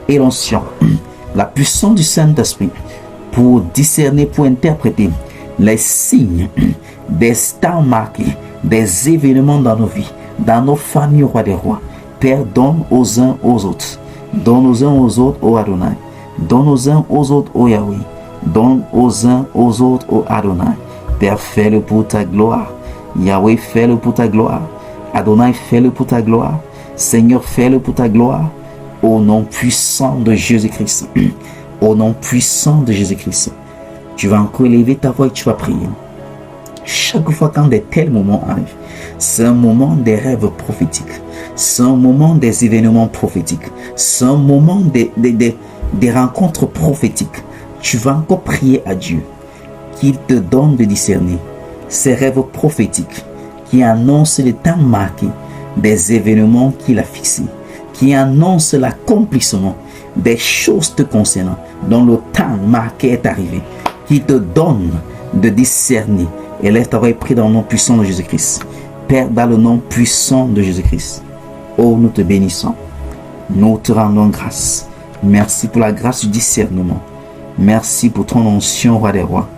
[SPEAKER 1] et l'onction, la puissance du Saint-Esprit pour discerner, pour interpréter les signes des temps marqués, des événements dans nos vies, dans nos familles, au roi des rois. Père, donne aux uns aux autres, donne aux uns aux autres, ô Adonai, donne aux uns aux autres, ô Yahweh, donne aux uns aux autres, ô Adonai. Père, fais-le pour ta gloire. Yahweh, fais-le pour ta gloire. Adonai, fais-le pour ta gloire. Seigneur, fais-le pour ta gloire. Au nom puissant de Jésus-Christ. Au nom puissant de Jésus-Christ. Tu vas encore élever ta voix et tu vas prier. Chaque fois quand de tels moments arrivent, c'est un moment des rêves prophétiques. C'est un moment des événements prophétiques. C'est un moment des rencontres prophétiques. Tu vas encore prier à Dieu qu'il te donne de discerner ces rêves prophétiques qui annoncent le temps marqué des événements qu'il a fixés, qui annonce l'accomplissement des choses te concernant, dont le temps marqué est arrivé, qui te donne de discerner. Et laisse ta voix et prie dans le nom puissant de Jésus-Christ. Père, dans le nom puissant de Jésus-Christ, oh, nous te bénissons, nous te rendons grâce. Merci pour la grâce du discernement. Merci pour ton onction, roi des rois.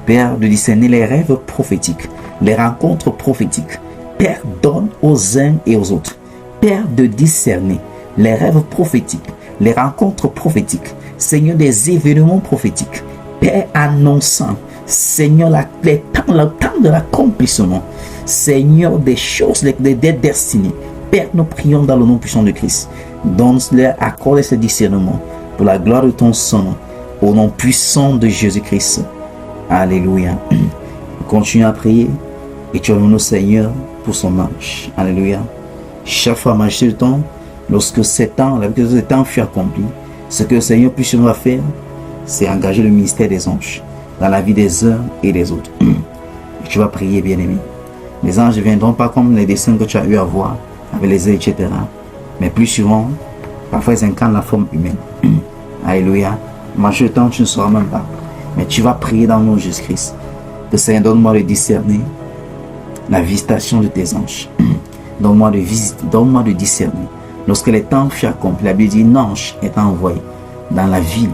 [SPEAKER 1] Père, de discerner les rêves prophétiques, les rencontres prophétiques. Père, donne aux uns et aux autres. Père, de discerner les rêves prophétiques, les rencontres prophétiques. Seigneur, des événements prophétiques. Père, annonçant, Seigneur, le temps de l'accomplissement. Seigneur, des choses, des destinées. Père, nous prions dans le nom puissant de Christ. Donne-leur, accorde ce discernement pour la gloire de ton Son, au nom puissant de Jésus-Christ. Alléluia. Continue à prier et tu nous, Seigneur, pour son ange. Alléluia. Chaque fois, majesté du temps, lorsque ce temps fut accompli, ce que le Seigneur puisse nous faire, c'est engager le ministère des anges dans la vie des uns et des autres. Et tu vas prier, bien-aimé. Les anges ne viendront pas comme les dessins que tu as eu à voir, avec les ailes, etc. Mais plus souvent, parfois ils incarnent la forme humaine. Alléluia. Majesté du temps, tu ne sauras même pas. Mais tu vas prier dans le nom de Jésus-Christ. Que Seigneur, donne-moi de discerner la visitation de tes anges. Donne-moi de discerner. Lorsque le temps fut accompli, la Bible dit, un ange est envoyé dans la ville.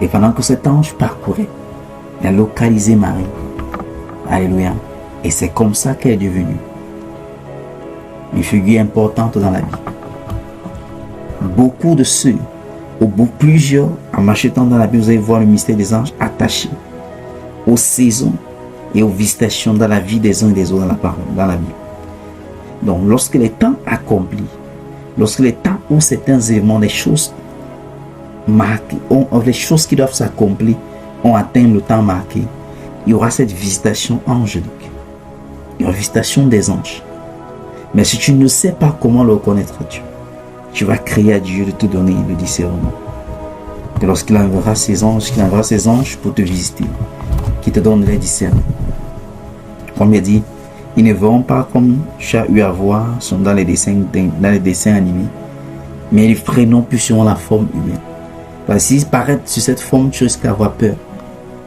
[SPEAKER 1] Et pendant que cet ange parcourait, il a localisé Marie. Alléluia. Et c'est comme ça qu'elle est devenue une figure importante dans la vie. Beaucoup de ceux, ou plusieurs, en marchant dans la Bible, vous allez voir le mystère des anges attaché aux saisons et aux visitations dans la vie des uns et des autres dans la parole, dans la Bible. Donc, lorsque le temps accompli, lorsque le temps où certains événements, les choses marquées, les choses qui doivent s'accomplir ont atteint le temps marqué, il y aura cette visitation angélique. Il y aura visitation des anges. Mais si tu ne sais pas comment le reconnaître à Dieu, tu vas crier à Dieu de te donner le discernement. Que lorsqu'il enverra ses anges pour te visiter, qui te donnent les discernements. Comme il dit, ils ne verront pas comme tu as eu à voir dans les dessins animés, mais ils feront plus sur la forme humaine. Parce que s'ils paraissent sur cette forme, tu risques d'avoir peur.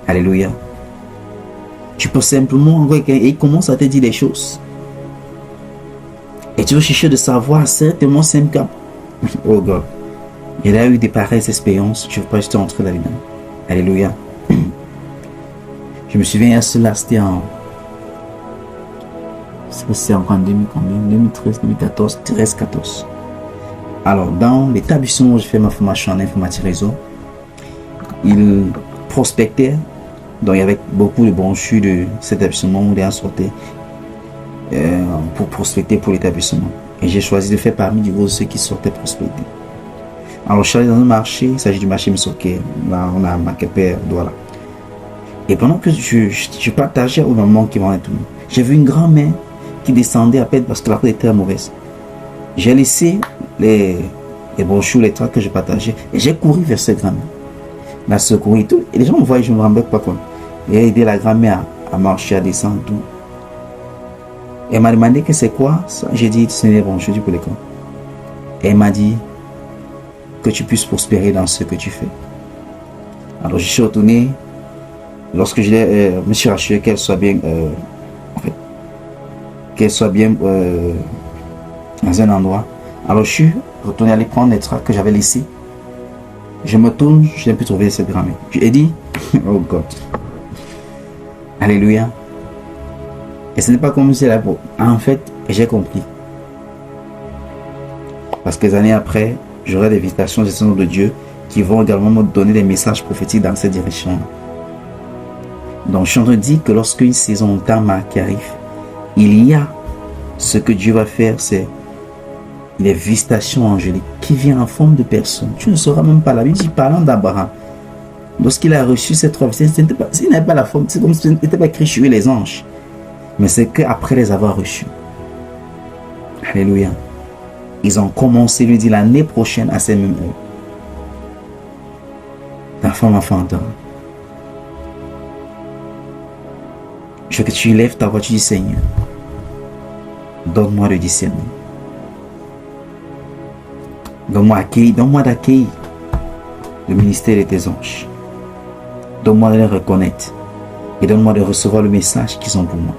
[SPEAKER 1] Alléluia. Tu peux simplement, et il commence à te dire des choses. Et tu veux chercher de savoir, c'est tellement simple comme, oh God, il a eu des pareilles expériences, je ne veux pas juste entrer là-dedans. Alléluia. Je me souviens à cela, c'était en 2013, 2014, 13, 14. Alors, dans l'établissement où j'ai fait ma formation en informatique réseau, il prospectait, donc il y avait beaucoup de brochures de cet établissement où les gens sortaient pour prospecter pour l'établissement. Et j'ai choisi de faire parmi du gros ceux qui sortaient prospecter. Alors, je suis allé dans un marché, il s'agit du marché Misoké, là on a marqué Père Douala. Et pendant que je partageais au moment qui m'en est tout, j'ai vu une grand-mère qui descendait à peine parce que la route était mauvaise. J'ai laissé les brochures, les tracts que je partageais et j'ai couru vers cette grand-mère. La secourir et tout. Et les gens me voyaient, je ne me rendais pas compte. Et j'ai aidé la grand-mère à marcher, à descendre tout. Et elle m'a demandé que c'est quoi ça. J'ai dit, c'est les brochures pour l'école. Et elle m'a dit que tu puisses prospérer dans ce que tu fais. Alors je suis retourné. Lorsque je me suis rassuré qu'elle soit bien, dans un endroit. Alors je suis retourné aller prendre les tracts que j'avais laissés. Je me tourne, je n'ai plus trouvé cette grand-mère. J'ai dit, oh God. Alléluia. Et ce n'est pas comme si elle a... En fait, j'ai compris. Parce que des années après, j'aurai des visitations des seigneurs de Dieu qui vont également me donner des messages prophétiques dans cette direction. Donc, je suis en train de dire que lorsqu'une saison de temps marqué arrive, il y a ce que Dieu va faire, c'est les visitations angéliques qui viennent en forme de personne. Tu ne sauras même pas. La Bible dit, parlant d'Abraham, lorsqu'il a reçu ces trois visitations, ce n'était pas la forme, c'est comme si ce n'était pas écrit sur les anges. Mais c'est qu'après les avoir reçus, alléluia, ils ont commencé, lui dit, l'année prochaine à ces mêmes heures. Ta femme enfantera. Je veux que tu lèves ta voix, tu dis, Seigneur, donne-moi de discerner. Donne-moi d'accueillir le ministère de tes anges. Donne-moi de les reconnaître. Et donne-moi de recevoir le message qu'ils ont pour moi.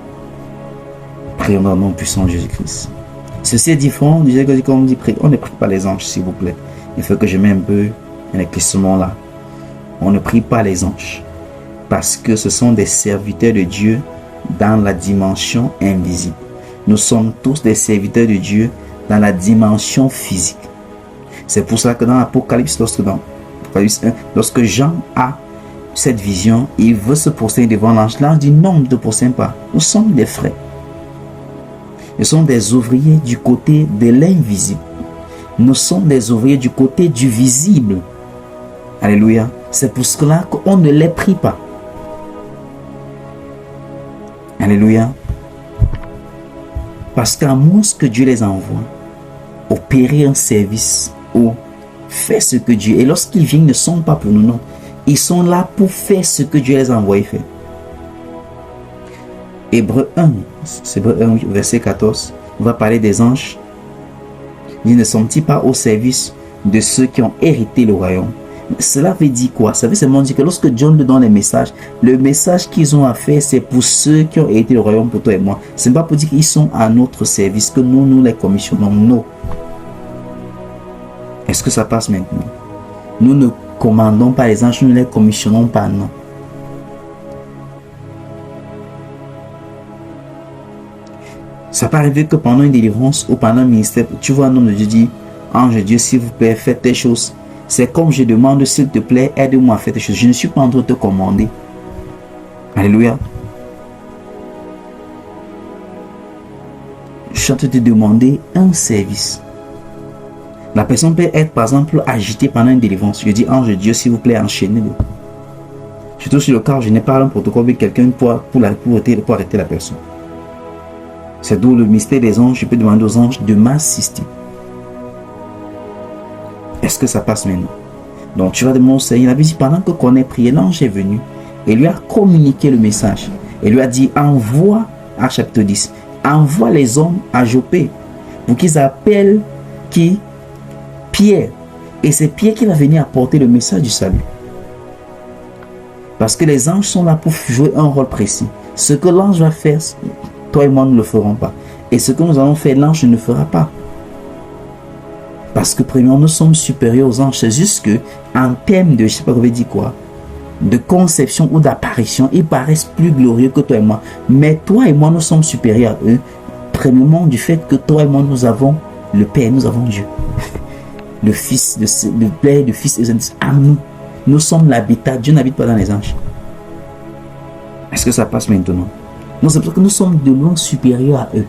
[SPEAKER 1] Prions dans le nom puissant de Jésus-Christ. Ceci est différent. Comme on dit, on ne prie pas les anges, s'il vous plaît. Il faut que je mette un peu un éclaircissement là. On ne prie pas les anges. Parce que ce sont des serviteurs de Dieu dans la dimension invisible. Nous sommes tous des serviteurs de Dieu dans la dimension physique. C'est pour ça que dans l'Apocalypse, Apocalypse 1, lorsque Jean a cette vision, il veut se prosterner devant l'ange. L'ange dit non, ne te prosterne pas. Nous sommes des frères. Nous sommes des ouvriers du côté de l'invisible. Nous sommes des ouvriers du côté du visible. Alléluia. C'est pour cela qu'on ne les prie pas. Alléluia. Parce qu'à moins que Dieu les envoie, opérer un service ou faire ce que Dieu... Et lorsqu'ils viennent, ils ne sont pas pour nous, non. Ils sont là pour faire ce que Dieu les a envoyés faire. Hébreux 1, c'est Hébreux 1, verset 14, on va parler des anges. Ils ne sont-ils pas au service de ceux qui ont hérité le royaume? Cela veut dire quoi? Ça veut seulement dire que lorsque John nous donne les messages, le message qu'ils ont à faire, c'est pour ceux qui ont hérité le royaume, pour toi et moi. Ce n'est pas pour dire qu'ils sont à notre service, que nous les commissionnons. Non. Est-ce que ça passe maintenant? Nous ne commandons pas les anges, nous ne les commissionnons pas, non. Ça peut arriver que pendant une délivrance ou pendant un ministère, tu vois un homme de Dieu dire, ange de Dieu, s'il vous plaît, faites des choses. C'est comme je demande, s'il te plaît, aide-moi à faire des choses. Je ne suis pas en train de te commander. Alléluia. Je suis en train de te demander un service. La personne peut être, par exemple, agitée pendant une délivrance. Je dis, ange de Dieu, s'il vous plaît, enchaînez-le. Surtout sur le cas où je n'ai pas un protocole avec quelqu'un pour arrêter la personne. C'est d'où le mystère des anges. Je peux demander aux anges de m'assister. Est-ce que ça passe maintenant? Donc tu vas demander au Seigneur. Il a dit, pendant que qu'on ait prié, l'ange est venu et lui a communiqué le message. Et lui a dit, envoie, à chapitre 10, envoie les hommes à Jopé pour qu'ils appellent qui? Pierre. Et c'est Pierre qui va venir apporter le message du salut. Parce que les anges sont là pour jouer un rôle précis. Ce que l'ange va faire, toi et moi, nous ne le ferons pas. Et ce que nous allons faire, l'ange ne le fera pas. Parce que premièrement, nous sommes supérieurs aux anges. C'est juste que, en termes de, je ne sais pas comment dire quoi, de conception ou d'apparition, ils paraissent plus glorieux que toi et moi. Mais toi et moi, nous sommes supérieurs à eux. Premièrement, du fait que toi et moi, nous avons le Père, nous avons Dieu. Le Fils, le Père, le Fils et le Saint-Esprit. À nous. Nous sommes l'habitat. Dieu n'habite pas dans les anges. Est-ce que ça passe maintenant? Non, c'est parce que nous sommes de loin supérieurs à eux.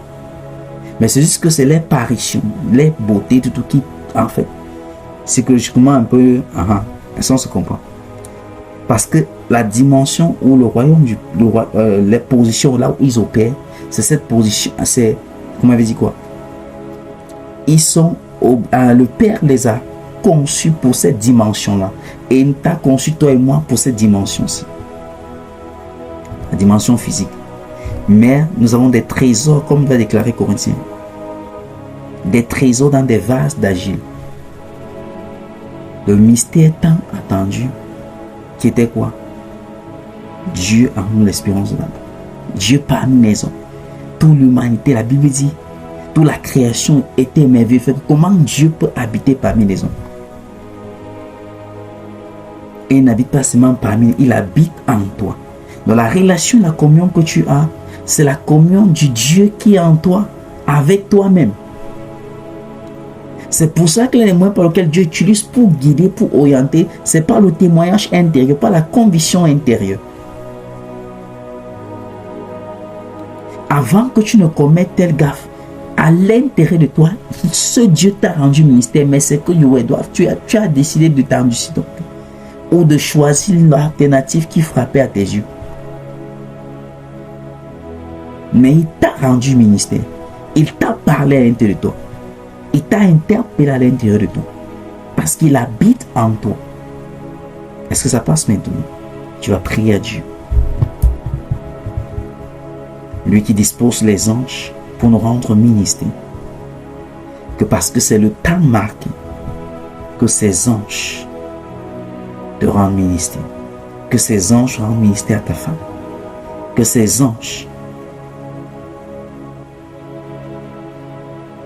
[SPEAKER 1] Mais c'est juste que c'est les apparitions, les beautés, tout qui, en fait, psychologiquement un peu, ça on se comprend. Parce que la dimension où le royaume, les positions là où ils opèrent, c'est cette position, c'est, comment avait dit quoi? Ils sont, le Père les a conçus pour cette dimension-là. Et il t'a conçu, toi et moi, pour cette dimension-ci. La dimension physique. Mais nous avons des trésors, comme va déclarer Corinthiens. Des trésors dans des vases d'argile. Le mystère tant attendu, qui était quoi? Dieu en nous l'espérance de l'âme. Dieu parmi les hommes. Toute l'humanité, la Bible dit, toute la création était merveilleuse. Comment Dieu peut habiter parmi les hommes? Et il n'habite pas seulement parmi eux, il habite en toi. Dans la relation, la communion que tu as, c'est la communion du Dieu qui est en toi, avec toi-même. C'est pour ça que les moyens par lesquels Dieu utilise pour guider, pour orienter, c'est pas le témoignage intérieur, pas la conviction intérieure. Avant que tu ne commettes tel gaffe, à l'intérieur de toi, ce Dieu t'a rendu ministère, mais c'est que tu as décidé de t'endurcir ou de choisir l'alternative qui frappait à tes yeux. Mais il t'a rendu ministère. Il t'a parlé à l'intérieur de toi. Il t'a interpellé à l'intérieur de toi. Parce qu'il habite en toi. Est-ce que ça passe maintenant? Tu vas prier à Dieu. Lui qui dispose les anges pour nous rendre ministère. Que parce que c'est le temps marqué que ces anges te rendent ministère. Que ces anges rendent ministère à ta femme. Que ces anges,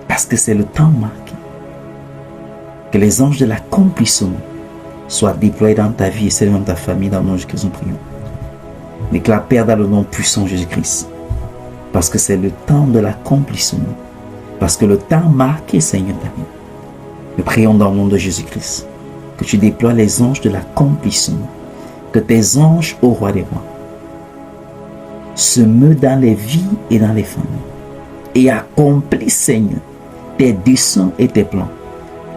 [SPEAKER 1] parce que c'est le temps marqué, que les anges de l'accomplissement soient déployés dans ta vie et celle dans ta famille, dans le nom de Jésus-Christ, nous prions. Déclare, Père, dans le nom puissant de Jésus-Christ, Parce que c'est le temps de l'accomplissement. Parce que le temps marqué, Seigneur, t'arrive. Nous prions dans le nom de Jésus-Christ que tu déploies les anges de l'accomplissement. Que tes anges, ô roi des rois, se meuvent dans les vies et dans les familles. Et accomplissent, Seigneur, tes desseins et tes plans.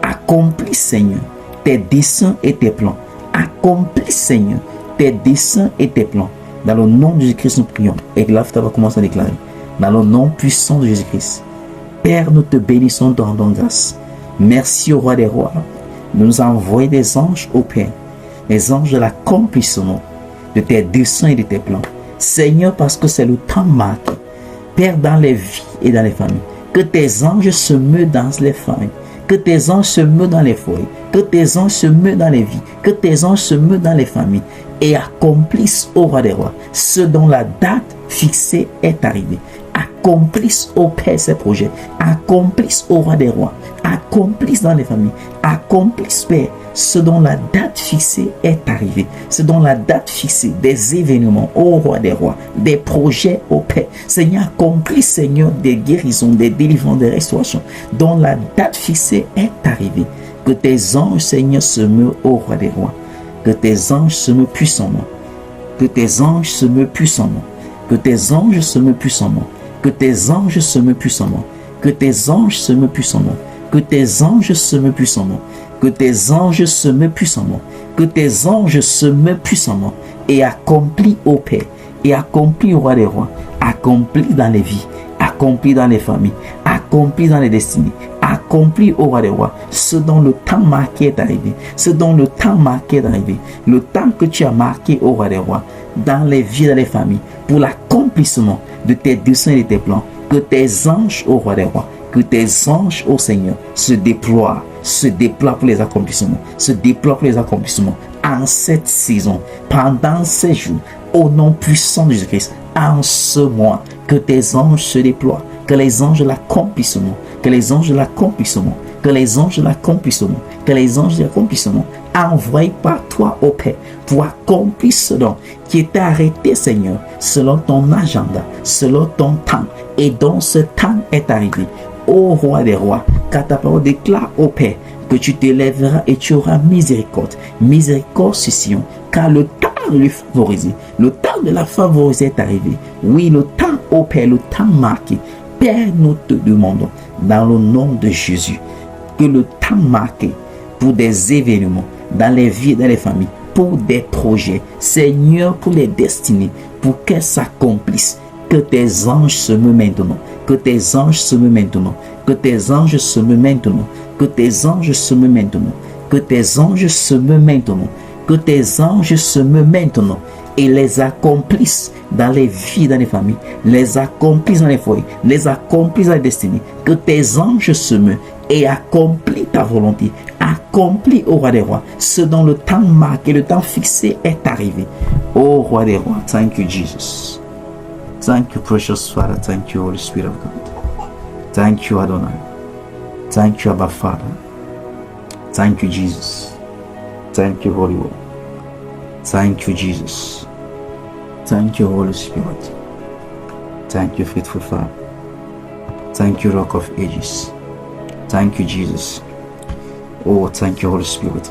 [SPEAKER 1] Accomplis, Seigneur, tes desseins et tes plans. Accomplis, Seigneur, tes desseins et tes plans. Dans le nom de Jésus-Christ, nous prions. Et là, tu vas commencer à déclarer. Dans le nom puissant de Jésus-Christ. Père, nous te bénissons, te rendons grâce. Merci au roi des rois de nous envoyer des anges au Père. Les anges de l'accomplissement de tes desseins et de tes plans. Seigneur, parce que c'est le temps marqué. Père, dans les vies et dans les familles. Que tes anges se meuvent dans les familles. Que tes anges se meuvent dans les foyers. Que tes anges se meuvent dans les vies. Que tes anges se meuvent dans les familles. Et accomplissent au roi des rois ce dont la date fixée est arrivée. Accomplissent au Père ces projets. Accomplissent au roi des rois. Accomplissent dans les familles. Accomplissent, Père, ce dont la date fixée est arrivée. Ce dont la date fixée des événements au roi des rois. Des projets au Père. Seigneur, accomplis, Seigneur, des guérisons, des délivrances, des restaurations. Dont la date fixée est arrivée. Que tes anges, Seigneur, se meuvent au roi des rois. Que tes anges se meuvent puissamment. Que tes anges se meuvent puissamment. Que tes anges se meuvent puissamment. Que tes anges se meuvent puissamment. Que tes anges se meuvent puissamment. Que tes anges se meuvent puissamment. Que tes anges se meuvent puissamment. Que tes anges se meuvent puissamment. Et accomplis au Père. Et accomplis au roi des rois. Accomplis dans les vies. Accomplis dans les familles. Accomplis dans les destinées. Accomplis au roi des rois ce dont le temps marqué est arrivé. Ce dont le temps marqué est arrivé. Le temps que tu as marqué au roi des rois dans les vies, dans les familles. Pour l'accomplissement de tes desseins et de tes plans. Que tes anges au roi des rois. Que tes anges au Seigneur se déploient pour les accomplissements. Se déploient pour les accomplissements. En cette saison. Pendant ces jours. Au nom puissant de Jésus-Christ. En ce mois. Que tes anges se déploient. Que les anges de l'accomplissement. Que les anges de l'accomplissement. Que les anges de l'accomplissement. Que les anges de l'accomplissement. Envoyés par toi au Père. Pour accomplir ce don qui était arrêté, Seigneur. Selon ton agenda. Selon ton temps. Et dont ce temps est arrivé. Ô roi des rois. Car ta parole déclare au Père. Que tu t'élèveras et tu auras miséricorde. Miséricorde sur Sion. Car le temps de le favoriser. Le temps de la favoriser est arrivé. Oui, le temps, ô Père, le temps marqué. Père, nous te demandons, dans le nom de Jésus, que le temps marqué pour des événements, dans les vies, dans les familles, pour des projets, Seigneur, pour les destinées, pour qu'elles s'accomplissent, que tes anges se meuvent maintenant, que tes anges se meuvent maintenant, que tes anges se meuvent maintenant, que tes anges se meuvent maintenant, que tes anges se meuvent maintenant, que tes anges se meuvent maintenant, et les accomplissent dans les vies, dans les familles, les accomplissent dans les foyers, les accomplissent dans les destinées, que tes anges se meuvent et accomplissent ta volonté, accomplis au roi des rois, ce dont le temps marqué, le temps fixé est arrivé. Ô roi des rois, thank you Jesus. Thank you precious Father, thank you Holy Spirit of God. Thank you Adonai. Thank you Abba Father. Thank you Jesus. Thank you Holy One. Thank you Jesus. Thank you Holy Spirit. Thank you faithful Father. Thank you Rock of Ages. Thank you Jesus. Oh, thank you Holy Spirit.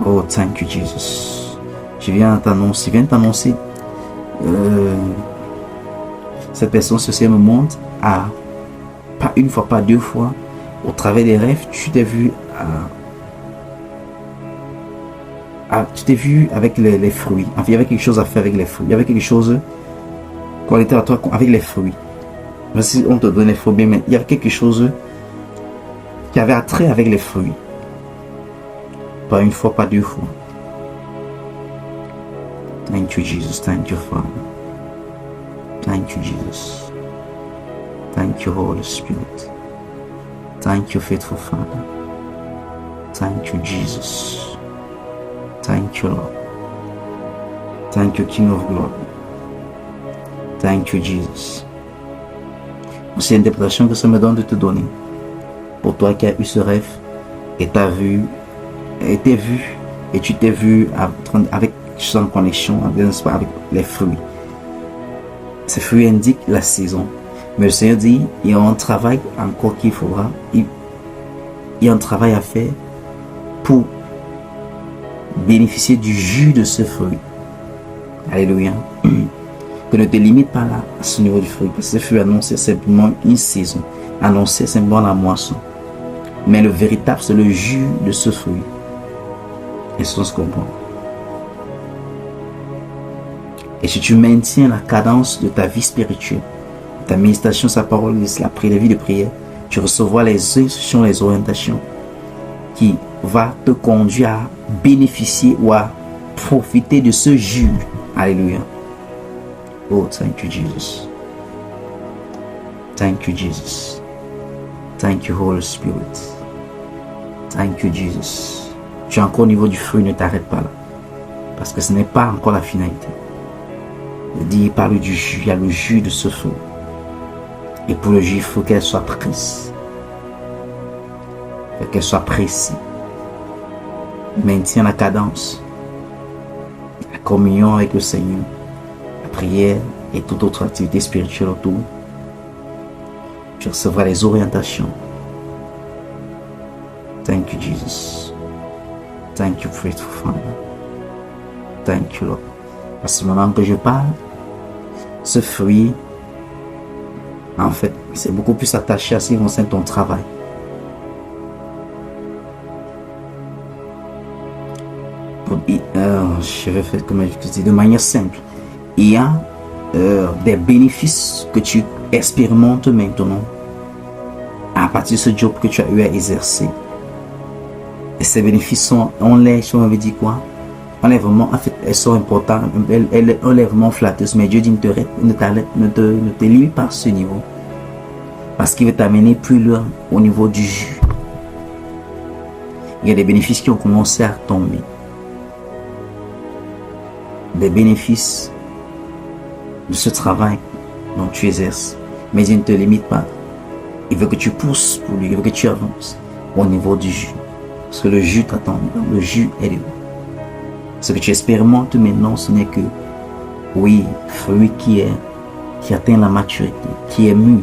[SPEAKER 1] Oh, thank you Jesus. Je viens t'annoncer cette personne sur ce moment a pas une fois, pas deux fois, au travers des rêves, tu t'es vu avec les fruits. Enfin, il y avait quelque chose à faire avec les fruits. Il y avait quelque chose qu'on était à toi avec les fruits. Même si on te donne les fruits, mais il y avait quelque chose qui avait attrait avec les fruits. Pas une fois, pas deux fois. Thank you, Jesus. Thank you, Father. Thank you, Jesus. Thank you, Holy Spirit. Thank you, faithful Father. Thank you, Jesus. Thank you, Lord. Thank you, King of Glory. Thank you, Jesus. C'est l'interprétation que ça me donne de te donner. Pour toi qui as eu ce rêve et t'as vu, et tu t'es vu avec sans connexion avec les fruits. Ces fruits indiquent la saison. Mais le Seigneur dit, il y a un travail encore qu'il faudra. Il y a un travail à faire pour bénéficier du jus de ce fruit. Alléluia. Que ne te limite pas là, à ce niveau du fruit. Parce que ce fruit annonce simplement une saison. Annoncer simplement la moisson. Mais le véritable, c'est le jus de ce fruit. Et ça, on se comprend. Et si tu maintiens la cadence de ta vie spirituelle, ta méditation, sa parole, la vie de prière, tu recevras les instructions, les orientations qui va te conduire à bénéficier ou à profiter de ce jus. Alléluia. Oh, thank you, Jesus. Thank you, Jesus. Thank you, Holy Spirit. Thank you, Jesus. Tu es encore au niveau du fruit, ne t'arrête pas là. Parce que ce n'est pas encore la finalité. Il parle du jus, il y a le jus de ce fruit. Et pour le jus, il faut qu'elle soit prise. Il faut qu'elle soit précise. Maintiens la cadence. La communion avec le Seigneur. La prière et toute autre activité spirituelle autour. Tu recevras les orientations. Thank you, Jesus. Thank you, faithful Father. Thank you, Lord. À ce moment que je parle, ce fruit, en fait, c'est beaucoup plus attaché à ce qui concerne ton travail. Je vais faire comme je dis, de manière simple. Il y a des bénéfices que tu expérimentes maintenant à partir de ce job que tu as eu à exercer. Et ces bénéfices sont, on avait dit quoi? On est vraiment, en fait, elles sont importantes, elles est vraiment flatteuses, mais Dieu dit ne te limite pas à ce niveau. Parce qu'il veut t'amener plus loin au niveau du jus. Il y a des bénéfices qui ont commencé à tomber. Des bénéfices de ce travail dont tu exerces. Mais il ne te limite pas. Il veut que tu pousses pour lui, il veut que tu avances au niveau du jus. Parce que le jus t'attend, le jus est là. Ce que tu expérimentes maintenant, ce n'est que, oui, fruit qui atteint la maturité, qui est mûr.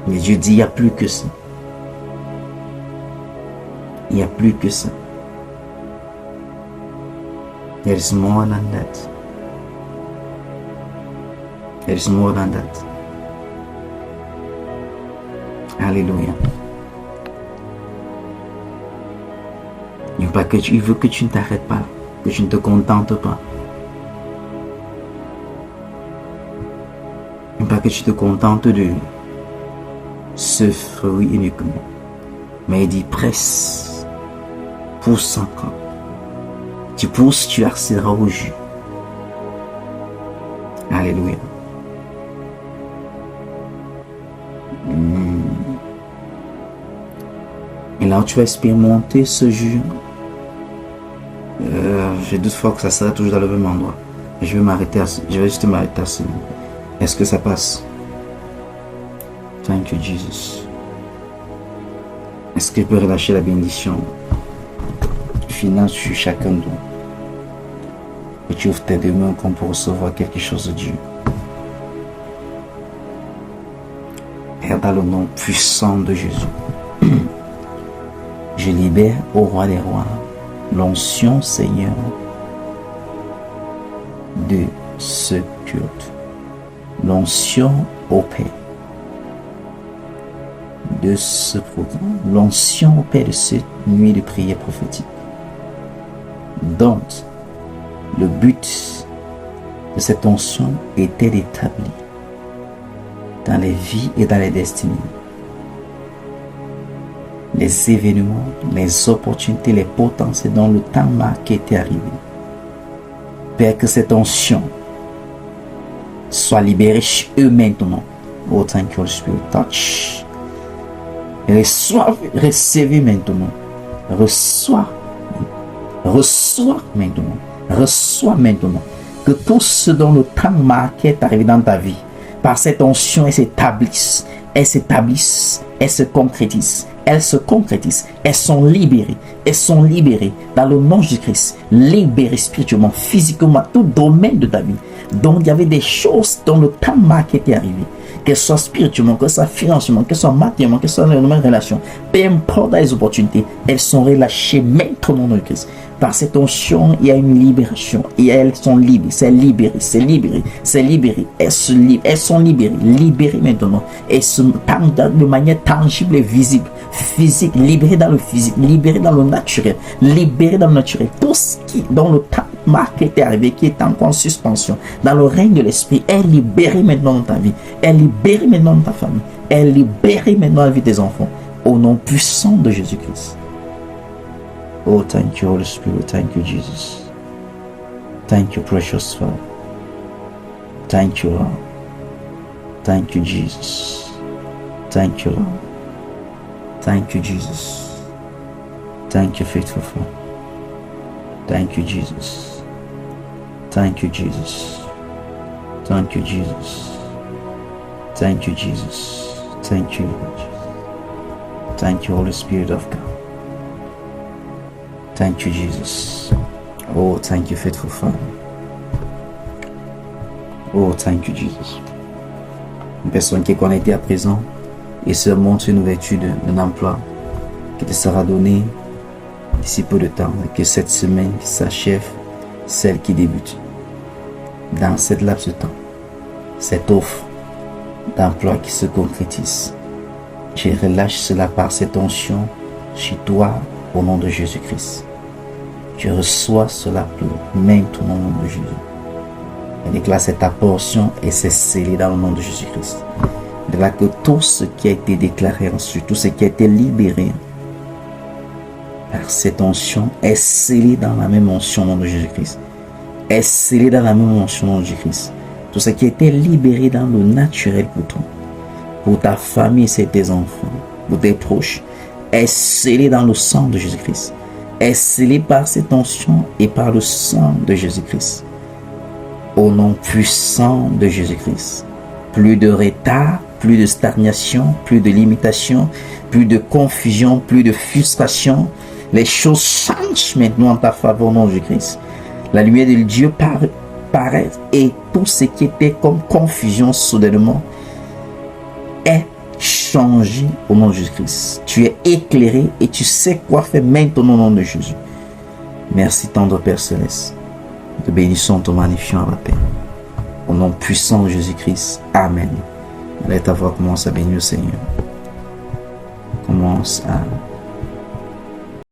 [SPEAKER 1] Mais Dieu dit, il n'y a plus que ça. Il n'y a plus que ça. There is more than that. There is more than that. Alléluia. Il veut que tu ne t'arrêtes pas, que tu ne te contentes pas. Il ne veut pas que tu te contentes de ce fruit uniquement. Mais il dit presse, pousse encore. Tu pousses, tu accéderas au jus. Alléluia. Et là, tu vas expérimenter ce jus. J'ai doute fois que ça sera toujours dans le même endroit. Je vais juste m'arrêter à ce moment. Est-ce que ça passe? Thank you, Jesus. Est-ce que je peux relâcher la bénédiction finale sur chacun d'eux? Que tu ouvres tes deux mains comme pour recevoir quelque chose de Dieu. Père, dans le nom puissant de Jésus, je libère au roi des rois l'onction, Seigneur, de ce culte. L'onction au Père de ce programme. L'onction au Père de cette nuit de prière prophétique. Donc, le but de cette onction était d'établir dans les vies et dans les destinées les événements, les opportunités, les potentiels dont le temps marqué était arrivé. Père, que cette onction soit libérée chez eux maintenant. Oh, thank you, Holy Spirit. Touch. Recevez maintenant. Reçois maintenant. Reçois maintenant. Que tout ce dont le temps marqué est arrivé dans ta vie, par cette onction, elle s'établisse, elle se concrétise, elles se concrétisent, elles sont libérées dans le nom de Jésus-Christ, libérées spirituellement, physiquement, tout domaine de ta vie. Donc il y avait des choses dont le temps marqué était arrivé, que ce soit spirituellement, que ce soit financièrement, que ce soit matériellement, que ce soit dans les relations, peu importe les opportunités, elles sont relâchées maintenant au nom de Christ. Par cette onction, il y a une libération. Et elles sont libres. C'est libéré. Elles sont libérées maintenant. Elles se de manière tangible et visible. Physique, libérées dans le physique, libérées dans le naturel. Tout ce qui, dans le temps marqué était arrivé, qui est encore en suspension, dans le règne de l'esprit, est libéré maintenant dans ta vie. Est libéré maintenant dans ta famille. Est libéré maintenant dans la vie des enfants. Au nom puissant de Jésus-Christ. Oh, thank you, Holy Spirit. Thank you, Jesus. Thank you, precious Father. Thank you, Lord. Thank you, Jesus. Thank you, Lord. Thank you, Jesus. Thank you, faithful Father. Thank you, Jesus. Thank you, Jesus. Thank you, Jesus. Thank you, Jesus. Thank you, Lord Jesus. Thank you, Holy Spirit of God. Thank you, Jesus. Oh, thank you, faithful Father. Oh, thank you, Jesus. Une personne qui est connectée à présent et se montre une ouverture d'un emploi qui te sera donné d'ici peu de temps, et que cette semaine qui s'achève, celle qui débute. Dans cette laps de temps, cette offre d'emploi qui se concrétise, je relâche cela par cette onction chez toi au nom de Jésus-Christ. Tu reçois cela maintenant au nom de Jésus. Et déclare cette ta portion et c'est scellé dans le nom de Jésus-Christ. De là que tout ce qui a été déclaré ensuite, tout ce qui a été libéré par cette onction est scellé dans la même onction au nom de Jésus-Christ. Est scellé dans la même onction au nom de Jésus-Christ. Tout ce qui a été libéré dans le naturel pour toi, pour ta famille et tes enfants, pour tes proches, est scellé dans le sang de Jésus-Christ. Est scellé par cette onction et par le sang de Jésus-Christ. Au nom puissant de Jésus-Christ. Plus de retard, plus de stagnation, plus de limitation, plus de confusion, plus de frustration. Les choses changent maintenant en ta faveur au nom de Jésus-Christ. La lumière de Dieu paraît et tout ce qui était comme confusion soudainement est changé au nom de Jésus-Christ. Tu es éclairé et tu sais quoi faire maintenant au nom de Jésus. Merci tendre Père Céleste. Te bénissons, te magnifions à la paix. Au nom puissant de Jésus-Christ. Amen. Allez ta voix, commence à bénir le Seigneur. Commence à